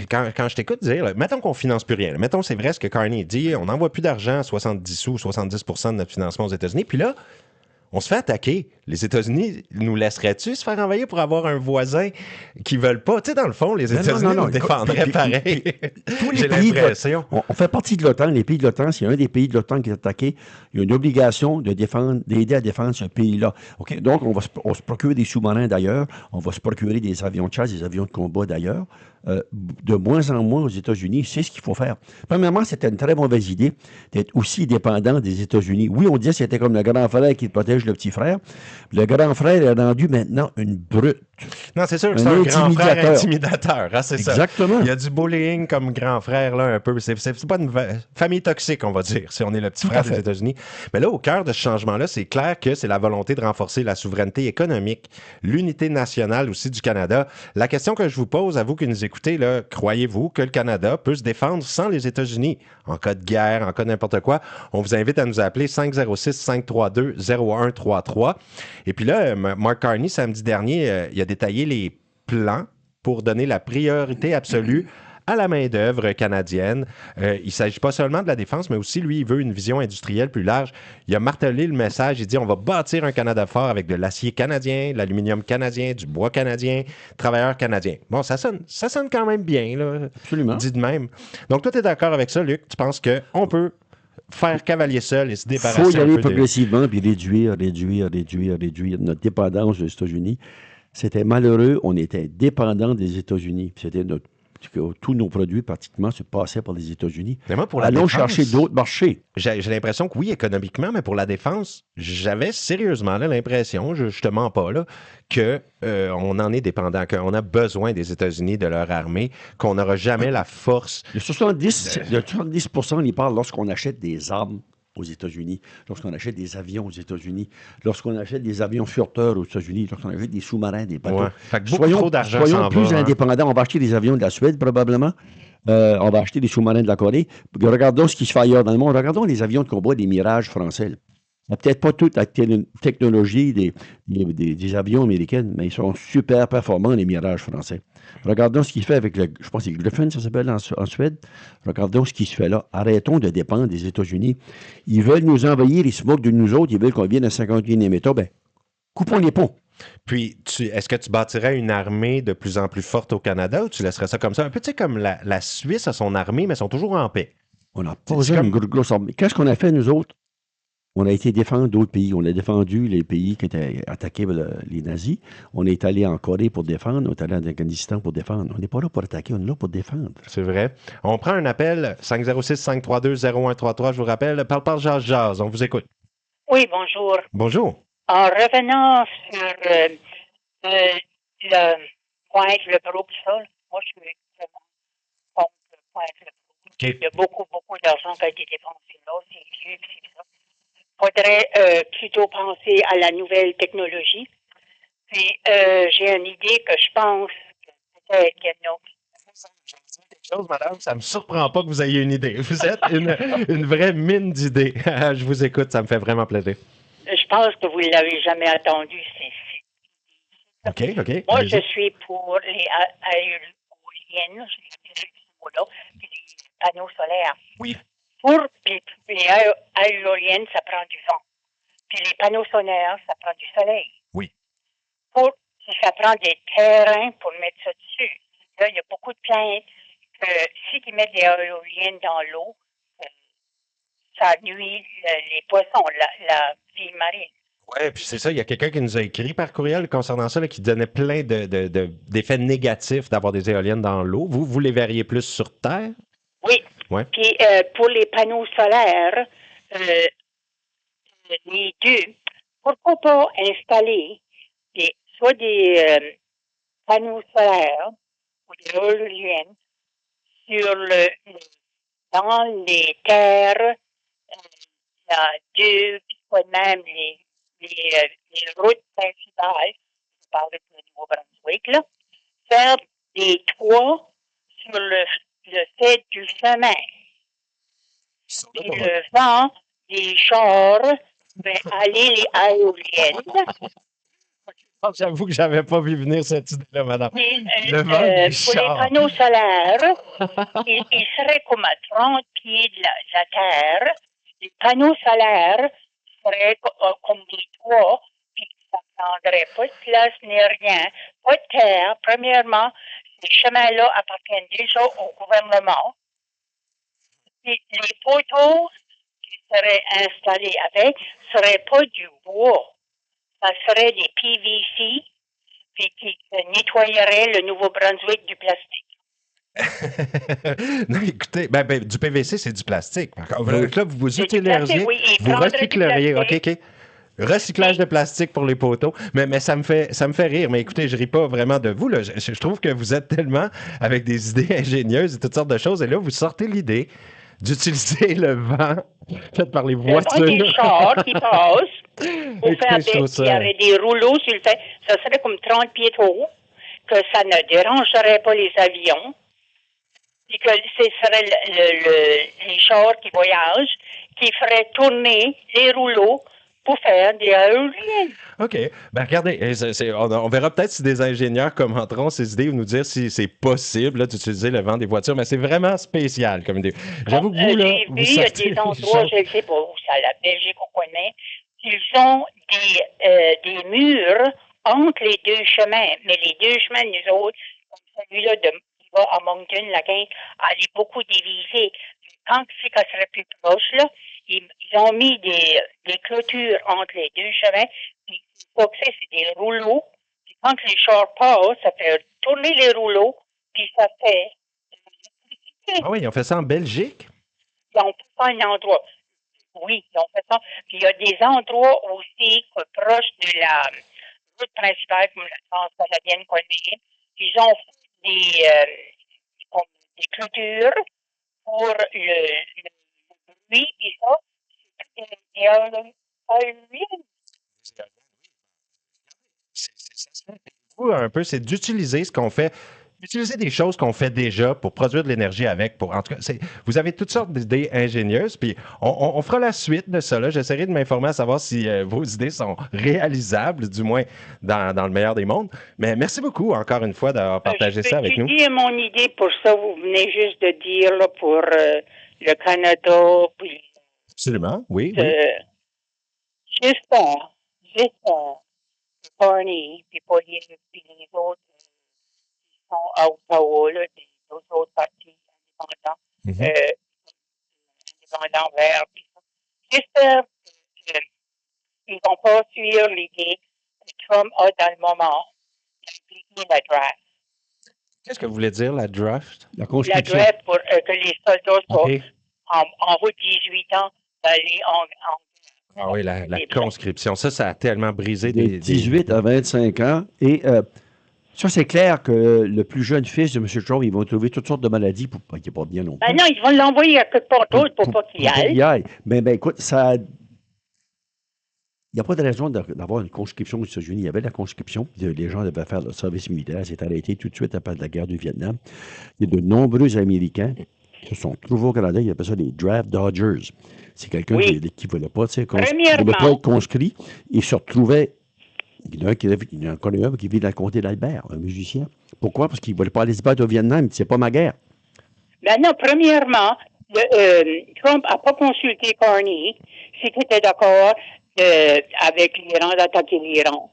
quand je t'écoute dire, là, mettons qu'on ne finance plus rien. Là, mettons c'est vrai ce que Carney dit, on n'envoie plus d'argent, 70 sous, 70 % de notre financement aux États-Unis. Puis là, on se fait attaquer. Les États-Unis nous laisseraient-tu se faire envahir pour avoir un voisin qui ne veulent pas? Tu sais, dans le fond, les États-Unis nous défendraient pareil. J'ai l'impression. On fait partie de l'OTAN. Les pays de l'OTAN, s'il y a un des pays de l'OTAN qui est attaqué, il y a une obligation d'aider à défendre ce pays-là. Okay? Donc, on se procure des sous-marins d'ailleurs. On va se procurer des avions de chasse, des avions de combat d'ailleurs. De moins en moins aux États-Unis, c'est ce qu'il faut faire. Premièrement, c'était une très mauvaise idée d'être aussi dépendant des États-Unis. Oui, on disait que c'était comme le grand frère qui protège le petit frère. Le grand frère est rendu maintenant une brute. Non, c'est sûr que c'est un grand frère intimidateur. Hein, c'est exactement. Ça. Il y a du bullying comme grand frère, là, un peu. C'est pas une famille toxique, on va dire, si on est le petit frère des États-Unis. Mais là, au cœur de ce changement-là, c'est clair que c'est la volonté de renforcer la souveraineté économique, l'unité nationale aussi du Canada. La question que je vous pose, à vous qui nous écoutez, là, croyez-vous que le Canada peut se défendre sans les États-Unis en cas de guerre, en cas de n'importe quoi? On vous invite à nous appeler 506-532-0133. Et puis là, Mark Carney, samedi dernier, il a détaillé les plans pour donner la priorité absolue à la main-d'œuvre canadienne. Il ne s'agit pas seulement de la défense, mais aussi, lui, il veut une vision industrielle plus large. Il a martelé le message, il dit on va bâtir un Canada fort avec de l'acier canadien, de l'aluminium canadien, du bois canadien, travailleurs canadiens. Bon, ça sonne quand même bien, là. Absolument. Dit de même. Donc, toi, tu es d'accord avec ça, Luc? Tu penses qu'on peut faire cavalier seul et se débarrasser un peu Il faut y aller progressivement, puis réduire notre dépendance des États-Unis. C'était malheureux, on était dépendant des États-Unis. C'était tous nos produits, pratiquement, se passaient par les États-Unis. Mais moi, pour la Allons défense, chercher d'autres marchés. J'ai l'impression que oui, économiquement, mais pour la défense, j'avais sérieusement là, l'impression, je te mens pas, là, qu'on en est dépendant, qu'on a besoin des États-Unis, de leur armée, qu'on n'aura jamais la force. Le 70%, on y parle lorsqu'on achète des armes aux États-Unis, lorsqu'on achète des avions aux États-Unis, lorsqu'on achète des avions furteurs aux États-Unis, lorsqu'on achète des sous-marins, des bateaux. Ouais. Fait que beaucoup trop d'argent soyons plus indépendants. On va acheter des avions de la Suède, probablement. On va acheter des sous-marins de la Corée. Regardons ce qui se fait ailleurs dans le monde. Regardons les avions de combat des Mirages français. peut-être pas toute la technologie des avions américains, mais ils sont super performants, les Mirages français. Regardons ce qu'il fait avec je pense que c'est Griffin, ça s'appelle en Suède. Regardons ce qui se fait là. Arrêtons de dépendre des États-Unis. Ils veulent nous envahir, ils se moquent de nous autres, ils veulent qu'on vienne à 51e État. Ben, coupons les ponts. Puis, est-ce que tu bâtirais une armée de plus en plus forte au Canada ou tu laisserais ça comme ça? Un peu, tu sais, comme la Suisse a son armée, mais ils sont toujours en paix. On n'a pas besoin d'une grosse armée. Qu'est-ce qu'on a fait, nous autres? On a été défendre d'autres pays. On a défendu les pays qui étaient attaqués par les nazis. On est allé en Corée pour défendre. On est allé en Afghanistan pour défendre. On n'est pas là pour attaquer, on est là pour défendre. C'est vrai. On prend un appel, 506-532-0133. Je vous rappelle, parle jase. On vous écoute. Oui, bonjour. Bonjour. En revenant sur le Pointe-le-Brooke, moi, je suis vraiment contre Pointe-le-Brooke. Okay. Il y a beaucoup d'argent qui a été dépensé là. C'est vieux, c'est ça. Il faudrait plutôt penser à la nouvelle technologie. Puis, j'ai une idée que je pense que peut-être qu'il y a quelque chose, madame, ça me surprend pas que vous ayez une idée. Vous êtes une vraie mine d'idées. Je vous écoute, ça me fait vraiment plaisir. Je pense que vous ne l'avez jamais entendu. OK. Moi, je suis pour les éoliennes, puis les panneaux solaires. Oui. Pour les éoliennes, ça prend du vent. Puis les panneaux solaires, ça prend du soleil. Oui. Ça prend des terrains pour mettre ça dessus. Là, il y a beaucoup de plaintes que si ils mettent des éoliennes dans l'eau, ça nuit les poissons, la vie marine. Oui, puis c'est ça, il y a quelqu'un qui nous a écrit par courriel concernant ça, là, qui donnait plein d'effets négatifs d'avoir des éoliennes dans l'eau. Vous les verriez plus sur Terre? Oui. Ouais. Puis pour les panneaux solaires, les deux, pourquoi pas installer soit des panneaux solaires ou des éoliennes dans les terres, la deux, puis même les routes principales, je parle du Nouveau-Brunswick, là, faire des toits sur le fait du chemin. Et le vent des chars aller les éoliennes. J'avoue que j'avais pas vu venir cette idée-là, madame. Le vent des chars. Pour les panneaux solaires, ils seraient comme à 30 pieds de la terre. Les panneaux solaires seraient comme des toits, puis ça ne prendrait pas de place ni rien, pas de terre. Premièrement, ces chemins-là appartiennent déjà au gouvernement. Puis les poteaux qui seraient installés avec ne seraient pas du bois. Ça serait des PVC, puis qui nettoyeraient le Nouveau-Brunswick du plastique. Non, écoutez, du PVC, c'est du plastique. Là, vous utiliseriez, oui, vous recycleriez. OK. Recyclage de plastique pour les poteaux. Mais ça me fait rire. Mais écoutez, je ris pas vraiment de vous. Là. Je trouve que vous êtes tellement avec des idées ingénieuses et toutes sortes de choses. Et là, vous sortez l'idée d'utiliser le vent fait par les voitures. Des chars qui passent pour faire il y aurait des rouleaux sur le fait. Ça serait comme 30 pieds de haut, que ça ne dérangerait pas les avions. Puis que ce serait les chars qui voyagent, qui feraient tourner les rouleaux pour faire des éoliennes. OK. Regardez, on verra peut-être si des ingénieurs commenteront ces idées ou nous dire si c'est possible d'utiliser le vent des voitures, mais c'est vraiment spécial comme idée. J'avoue que vous, là... J'ai vu, il y a des endroits, je ne sais pas où, c'est à la Belgique ou quoi, mais ils ont des murs entre les deux chemins. Mais les deux chemins, nous autres, comme celui-là qui va à Moncton, la Quinte, elle est beaucoup divisée. Quand c'est qu'elle serait plus proche, là, ils ont mis des clôtures entre les deux chemins. Puis, c'est des rouleaux. Puis, quand les chars passent, ça fait tourner les rouleaux. Puis, ça fait... Ah oui, ils ont fait ça en Belgique? Ils ont fait ça un endroit. Oui, ils ont fait ça. Puis, il y a des endroits aussi proches de la route principale, comme la Trans-Canadienne qu'on dit. Ils ont fait des clôtures pour le bruit, et ça, un peu, c'est d'utiliser ce qu'on fait utiliser des choses qu'on fait déjà pour produire de l'énergie avec. En tout cas, vous avez toutes sortes d'idées ingénieuses. Puis on fera la suite de ça. J'essaierai de m'informer à savoir si vos idées sont réalisables, du moins dans le meilleur des mondes. Mais merci beaucoup encore une fois d'avoir partagé ça avec nous. Je peux dire mon idée pour ça. Vous venez juste de dire là, pour le Canada. Puis, absolument, oui. J'espère que Carney et les autres qui sont à Ottawa, là, des autres partis indépendants, indépendants verts, j'espère qu'ils vont pas suivre l'idée que Trump a dans le moment d'impliquer la draft. Qu'est-ce que vous voulez dire, la draft? La conscription. La draft pour que les soldats soient en haut de 18 ans d'aller en ah oui, la conscription. Ça a tellement brisé de 18 à 25 ans. Et ça, c'est clair que le plus jeune fils de M. Trump, ils vont trouver toutes sortes de maladies pour qu'il n'y ait pas bien non plus. Ben non, ils vont l'envoyer à quelque part d'autre pour pas qu'il y aille. Mais écoute, ça... Il n'y a pas de raison d'avoir une conscription aux États-Unis. Il y avait la conscription. Les gens devaient faire leur service militaire. C'est arrêté tout de suite après la guerre du Vietnam. Il y a de nombreux Américains qui se sont trouvés au Canada. Ils appellent ça les draft dodgers. C'est quelqu'un qui ne voulait pas, être conscrit. Il se retrouvait. Il y en a un qui vit dans le comté d'Albert, un musicien. Pourquoi? Parce qu'il ne voulait pas aller se battre au Vietnam. C'est pas ma guerre. Ben non, premièrement, Trump n'a pas consulté Carney s'il était d'accord avec l'Iran d'attaquer l'Iran.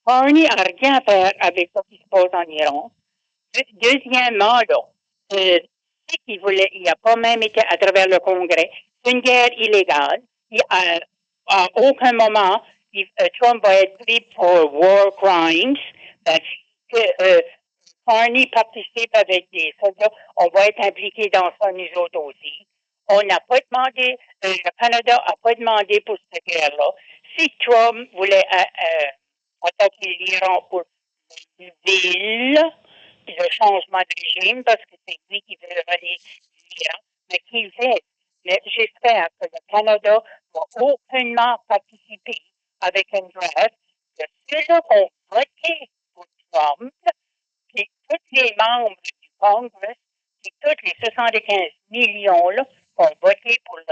Carney n'a rien à faire avec ce qui se passe en Iran. Deuxièmement, il n'a pas même été à travers le Congrès. C'est une guerre illégale. À aucun moment, Trump va être pris pour war crimes. Carney participe avec des soldats. On va être impliqué dans ça, nous autres aussi. On n'a pas demandé, le Canada n'a pas demandé pour cette guerre-là. Si Trump voulait attaquer l'Iran pour une ville, le changement de régime, parce que c'est lui qui veut relier l'Iran, mais qu'il fait. Mais j'espère que le Canada va aucunement participer avec une draft, que ceux-là qui ont voté pour Trump, puis tous les membres du Congrès, puis tous les 75 millions là, qui ont voté pour le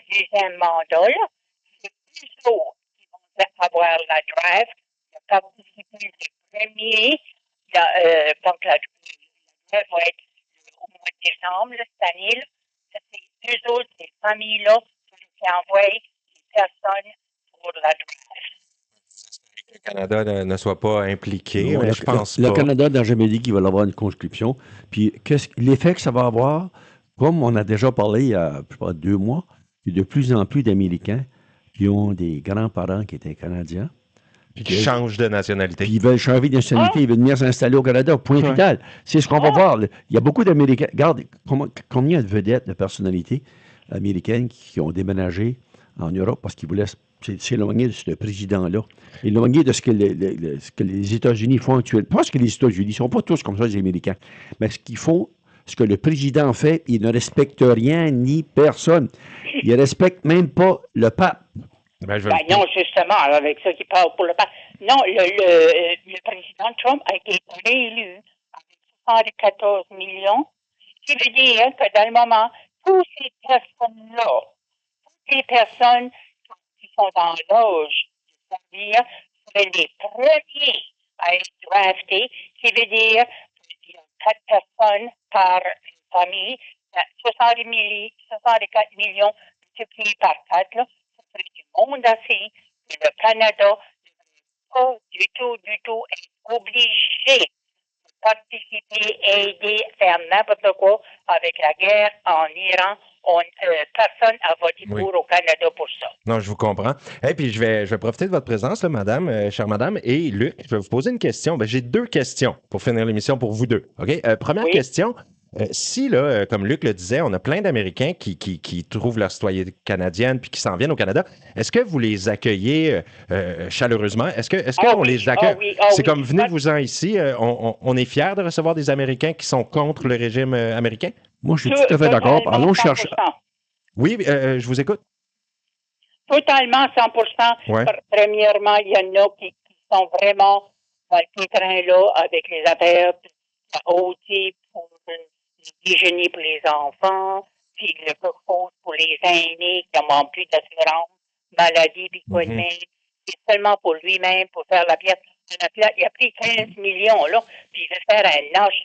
deuxième mandat, là, c'est plus autres qui vont avoir la draft, participer le premier, donc la draft va être au mois de décembre, cette année, là. C'est eux autres, ces familles-là, qui envoient les personnes pour la draft. Que le Canada ne soit pas impliqué, mais je pense pas. Le Canada n'a jamais dit qu'il va avoir une conscription. Puis l'effet que ça va avoir, comme on a déjà parlé il y a, je sais pas, 2 mois, il y a de plus en plus d'Américains qui ont des grands-parents qui étaient Canadiens. Puis qui changent de nationalité. Puis ils veulent changer de nationalité, ils veulent venir s'installer au Canada, point final. C'est ce qu'on va voir. Il y a beaucoup d'Américains. Regarde, combien de vedettes, de personnalités américaines qui ont déménagé en Europe parce qu'ils voulaient s'éloigner de ce président-là, éloigner de ce que les États-Unis font actuellement. Pas ce que les États-Unis ne sont pas tous comme ça, les Américains, mais ce qu'ils font, ce que le président fait, il ne respecte rien ni personne. Il ne respecte même pas le pape. Non, justement, avec ça qui parle pour le pape. Non, le président Trump a été réélu avec 74 millions, ce qui veut dire que dans le moment, toutes ces personnes-là, toutes les personnes qui sont dans l'âge de servir, seraient les premiers à être draftés, ce qui veut dire qu'il y a 4 personnes par famille, 64 millions multipliés par 4, là. Du monde assez, que le Canada ne pas du tout être obligé de participer, aider, faire n'importe quoi avec la guerre en Iran. Personne n'a voté pour au Canada pour ça. Non, je vous comprends. Et puis, je vais profiter de votre présence, là, madame, chère madame. Et Luc, je vais vous poser une question. J'ai 2 questions pour finir l'émission pour vous deux. OK? Première question. Si, là, comme Luc le disait, on a plein d'Américains qui trouvent leur citoyenneté canadienne puis qui s'en viennent au Canada, est-ce que vous les accueillez chaleureusement? Est-ce qu'on les accueille? C'est comme, venez-vous-en ici. On est fiers de recevoir des Américains qui sont contre le régime américain? Moi, je suis tout à fait d'accord. Allons chercher. Oui, je vous écoute. totalement 100%. Ouais. Premièrement, il y en a qui sont vraiment dans le pétrin là avec les affaires OT pour le déjeuner pour les enfants, puis le pause pour les aînés qui n'ont plus d'assurance, maladie, puis quoi de même. C'est seulement pour lui-même, pour faire la pièce. Il a pris 15 millions, là, puis il veut faire un large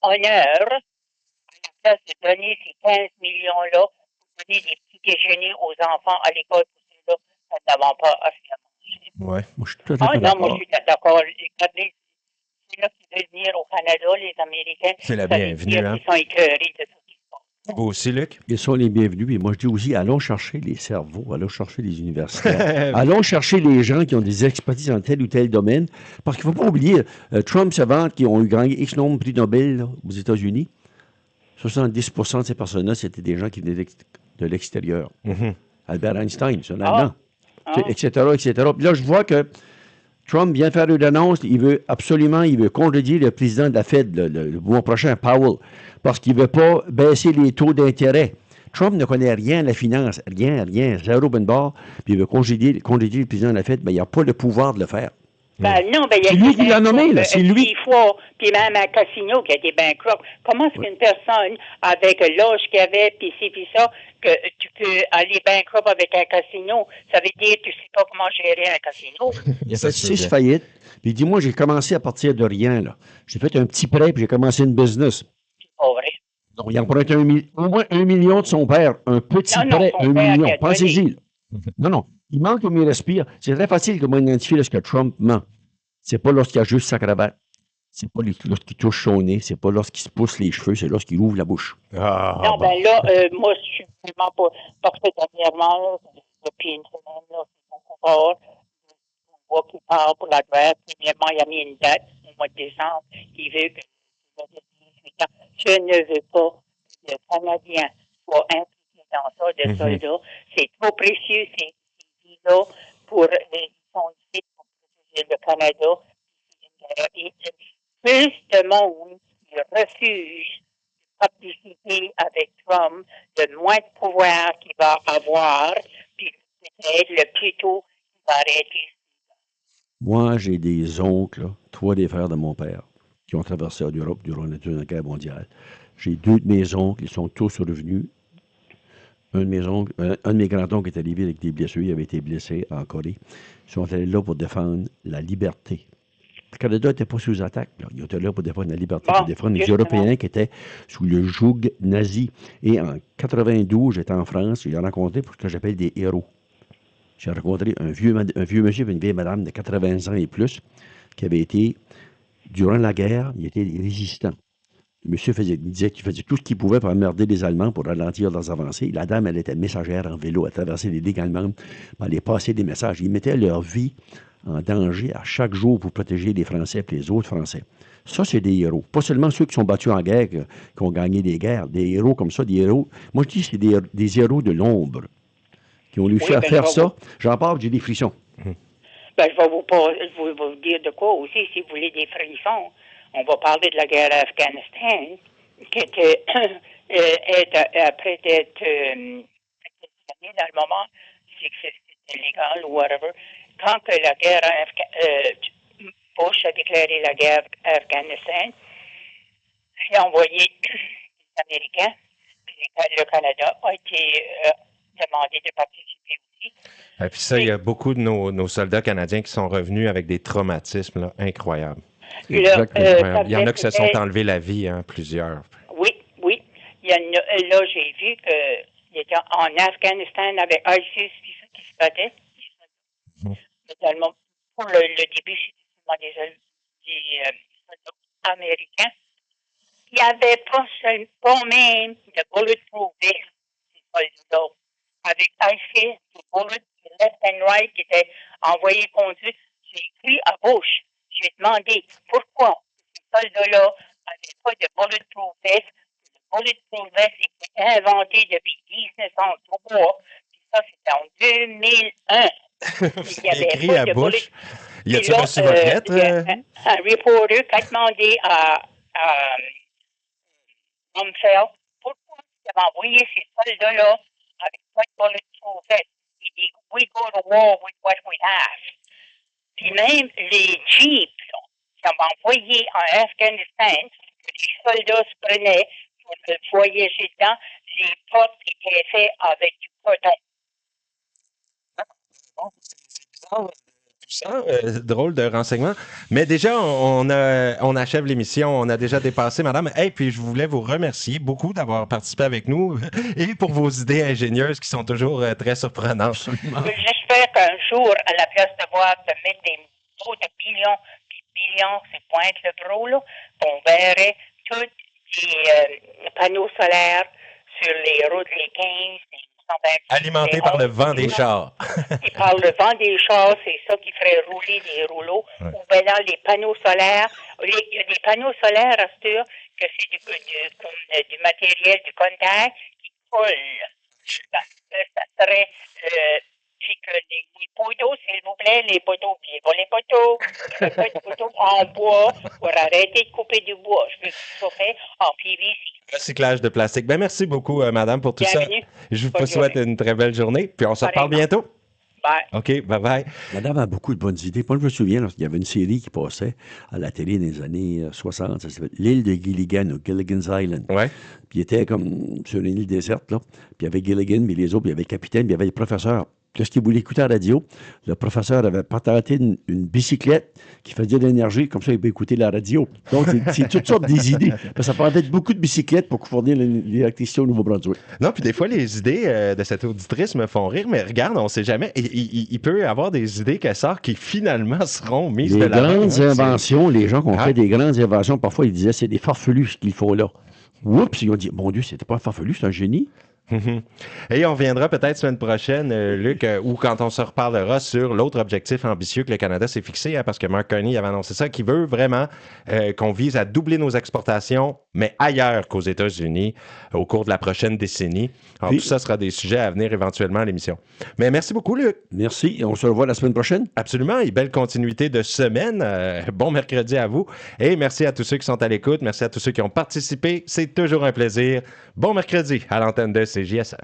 honneur à la place de donner ces 15 millions-là pour donner des petits déjeuners aux enfants à l'école, pour ceux-là, nous n'avons pas assez à manger. Ouais. Moi, je suis tout à fait Non, d'accord. moi, je suis d'accord. Regardez, c'est là qu'ils veulent venir au Canada, les Américains. C'est la Ça veut bienvenue, dire hein. qu'ils sont écœurés de tout ce qui se passe. Vous aussi, Luc? Ils sont les bienvenus. Et moi, je dis aussi, allons chercher les cerveaux, allons chercher les universitaires, allons chercher les gens qui ont des expertises dans tel ou tel domaine. Parce qu'il ne faut pas oublier, Trump se vante qui ont eu gagné X nombre de prix Nobel là, aux États-Unis. 70% de ces personnes-là, c'était des gens qui venaient de l'extérieur. Albert Einstein, c'est là-dedans. Etc., etc. Puis là, je vois que Trump vient de faire une annonce, il veut congédier le président de la Fed le mois prochain, Powell, parce qu'il ne veut pas baisser les taux d'intérêt. Trump ne connaît rien à la finance, rien, zéro bonne barre, puis il veut congédier le président de la Fed, mais il n'a pas le pouvoir de le faire. Ben non, ben il y a C'est lui qui l'a nommé, là, c'est lui. 10 fois, puis même un casino qui a été bankrupt. Comment est-ce qu'une personne avec l'âge qu'il avait, puis ci, puis ça, que tu peux aller bankrupt avec un casino, ça veut dire que tu sais pas comment gérer un casino? Il a fait 6 faillites, puis il dit, moi, j'ai commencé à partir de rien, là. J'ai fait un petit prêt, puis j'ai commencé une business. C'est pas vrai. Donc, il a emprunté au moins 1 million de son père, un petit Non, prêt, son 1 père million. qui a Pensez-y, là. Non, il manque comme il respire. C'est très facile de identifier lorsque Trump ment. C'est pas lorsqu'il a juste sa cravate. C'est pas lorsqu'il touche son nez. C'est pas lorsqu'il se pousse les cheveux. C'est lorsqu'il ouvre la bouche. Non, ben là, moi, je suis vraiment pas. Parce que dernièrement, là, depuis une semaine, là, c'est beaucoup fort. On voit qu'il part pour la droite. Premièrement, il a mis une date au mois de décembre. Il veut que je ne veux pas que le Canadien soit impliqué dans ça, de soldats. C'est trop précieux, ces vies-là, pour ils sont ici pour protéger le Canada. Et plus de monde qui refuse de participer avec Trump, de moins de pouvoir qu'il va avoir, puis peut-être le plus tôt il va arrêter. Moi, j'ai des oncles, là, 3 des frères de mon père, qui ont traversé l'Europe durant la Deuxième Guerre mondiale. J'ai 2 de mes oncles, ils sont tous revenus. Un de mes grands-oncles est arrivé avec des blessures, il avait été blessé en Corée. Ils sont allés là pour défendre la liberté. Le Canada n'était pas sous attaque. Là. Ils étaient là pour défendre la liberté, pour défendre les Européens qui étaient sous le joug nazi. Et en 92, j'étais en France, j'ai rencontré ce que j'appelle des héros. J'ai rencontré un vieux monsieur et une vieille madame de 80 ans et plus qui avait été, durant la guerre, il était résistant. Le monsieur disait qu'il faisait tout ce qu'il pouvait pour emmerder les Allemands, pour ralentir leurs avancées. La dame, elle était messagère en vélo, elle traversait les ligues allemandes, pour aller passer des messages. Ils mettaient leur vie en danger à chaque jour pour protéger les Français et les autres Français. Ça, c'est des héros. Pas seulement ceux qui sont battus en guerre, qui ont gagné des guerres. Des héros comme ça, des héros. Moi, je dis que c'est des héros de l'ombre qui ont réussi à faire ça. J'en parle, j'ai des frissons. Ben, je vais vous dire de quoi aussi, si vous voulez des frissons. On va parler de la guerre à Afghanistan, qui était, après être dans le moment, c'est que c'était légal ou whatever. Quand que la guerre Bush a déclaré la guerre à Afghanistan, il a envoyé les Américains, puis le Canada a été demandé de participer aussi. Et puis ça, il y a beaucoup de nos soldats canadiens qui sont revenus avec des traumatismes là, incroyables. Exactement. Il y en a qui se sont enlevés la vie, hein, plusieurs. Oui. Il y en a, là, j'ai vu qu'il était en Afghanistan avec ISIS qui se battait. Pour le début, c'était seulement des soldats américains. Il n'y avait pas même de bulletproof vest, ces soldats. Avec ISIS, des bullets left and right qui étaient envoyés contre eux. J'ai écrit à Bush. J'ai demandé pourquoi ces soldats-là n'avaient pas de bulletproof vest. Le bulletproof vest était inventé depuis 1903. Puis ça, c'était en 2001. Il y avait écrit pas à de Bush. Y a-t-il reçu votre lettre? Un reporter qui a demandé à Rumsfeld pourquoi il avait envoyé ces soldats-là avec pas de bulletproof vest. Il dit, we go to war with what we have. Puis même les Jeeps, là, ça m'a envoyé en Afghanistan, que les soldats se prenaient pour voyager dedans, les portes étaient faites avec du coton. Bon, c'est bizarre. Tout ça, drôle de renseignement. Mais déjà, on achève l'émission. On a déjà dépassé, madame. Et puis, je voulais vous remercier beaucoup d'avoir participé avec nous et pour vos idées ingénieuses qui sont toujours très surprenantes. J'espère qu'un jour, à la place de voir de mettre des mots de billions, puis billions, c'est pointe le gros, là, on verrait tous les panneaux solaires sur les routes, les 15, les 120. Alimenté par le vent des chars. Et par le vent des chars, c'est ça qui ferait rouler des rouleaux. Ouais. Ou bien dans les panneaux solaires. Il y a des panneaux solaires, à ce heure, que c'est du matériel, du contact qui colle. Ça serait... puis que les poteaux, s'il vous plaît, les poteaux, oubliez pas les poteaux. Il n'y a pas de poteaux en bois pour arrêter de couper du bois. Je veux que ça soit fait en PVC. Recyclage de plastique. Ben, merci beaucoup, madame, pour tout Bienvenue. ça. Je Bonne vous souhaite journée. une très belle journée. Puis on se reparle bientôt. Bye. OK, bye-bye. Madame a beaucoup de bonnes idées. Moi, je me souviens, lorsqu'il y avait une série qui passait à la télé dans les années 60, ça s'appelait L'île de Gilligan, ou Gilligan's Island. Ouais. Puis il était comme sur une île déserte, là. Puis il y avait Gilligan, puis les autres, puis il y avait le capitaine, puis il y avait le professeur. Lorsqu'il voulait écouter la radio, le professeur avait patenté une bicyclette qui faisait de l'énergie, comme ça, il peut écouter la radio. Donc, c'est toutes sortes des idées. Parce que ça parlait de beaucoup de bicyclettes pour fournir l'électricité au Nouveau-Brunswick. Non, puis des fois, les idées de cette auditrice me font rire, mais regarde, on ne sait jamais. Il peut y avoir des idées qu'elle sort qui finalement seront mises de Les l'avant. grandes inventions, les gens qui ont Ah. fait des grandes inventions, parfois, ils disaient c'est des farfelus ce qu'ils font là. Oups, ils ont dit, mon Dieu, c'était pas un farfelu, c'est un génie. Et on reviendra peut-être semaine prochaine, Luc, ou quand on se reparlera sur l'autre objectif ambitieux que le Canada s'est fixé, hein, parce que Mark Carney avait annoncé ça, qu'il veut vraiment qu'on vise à doubler nos exportations, mais ailleurs qu'aux États-Unis, au cours de la prochaine décennie. Alors, Puis- tout ça sera des sujets à venir éventuellement à l'émission. Mais merci beaucoup, Luc. Merci, et on se revoit la semaine prochaine. Absolument, et belle continuité de semaine. Bon mercredi à vous. Et merci à tous ceux qui sont à l'écoute. Merci à tous ceux qui ont participé. C'est toujours un plaisir. Bon mercredi à l'antenne de CJSF.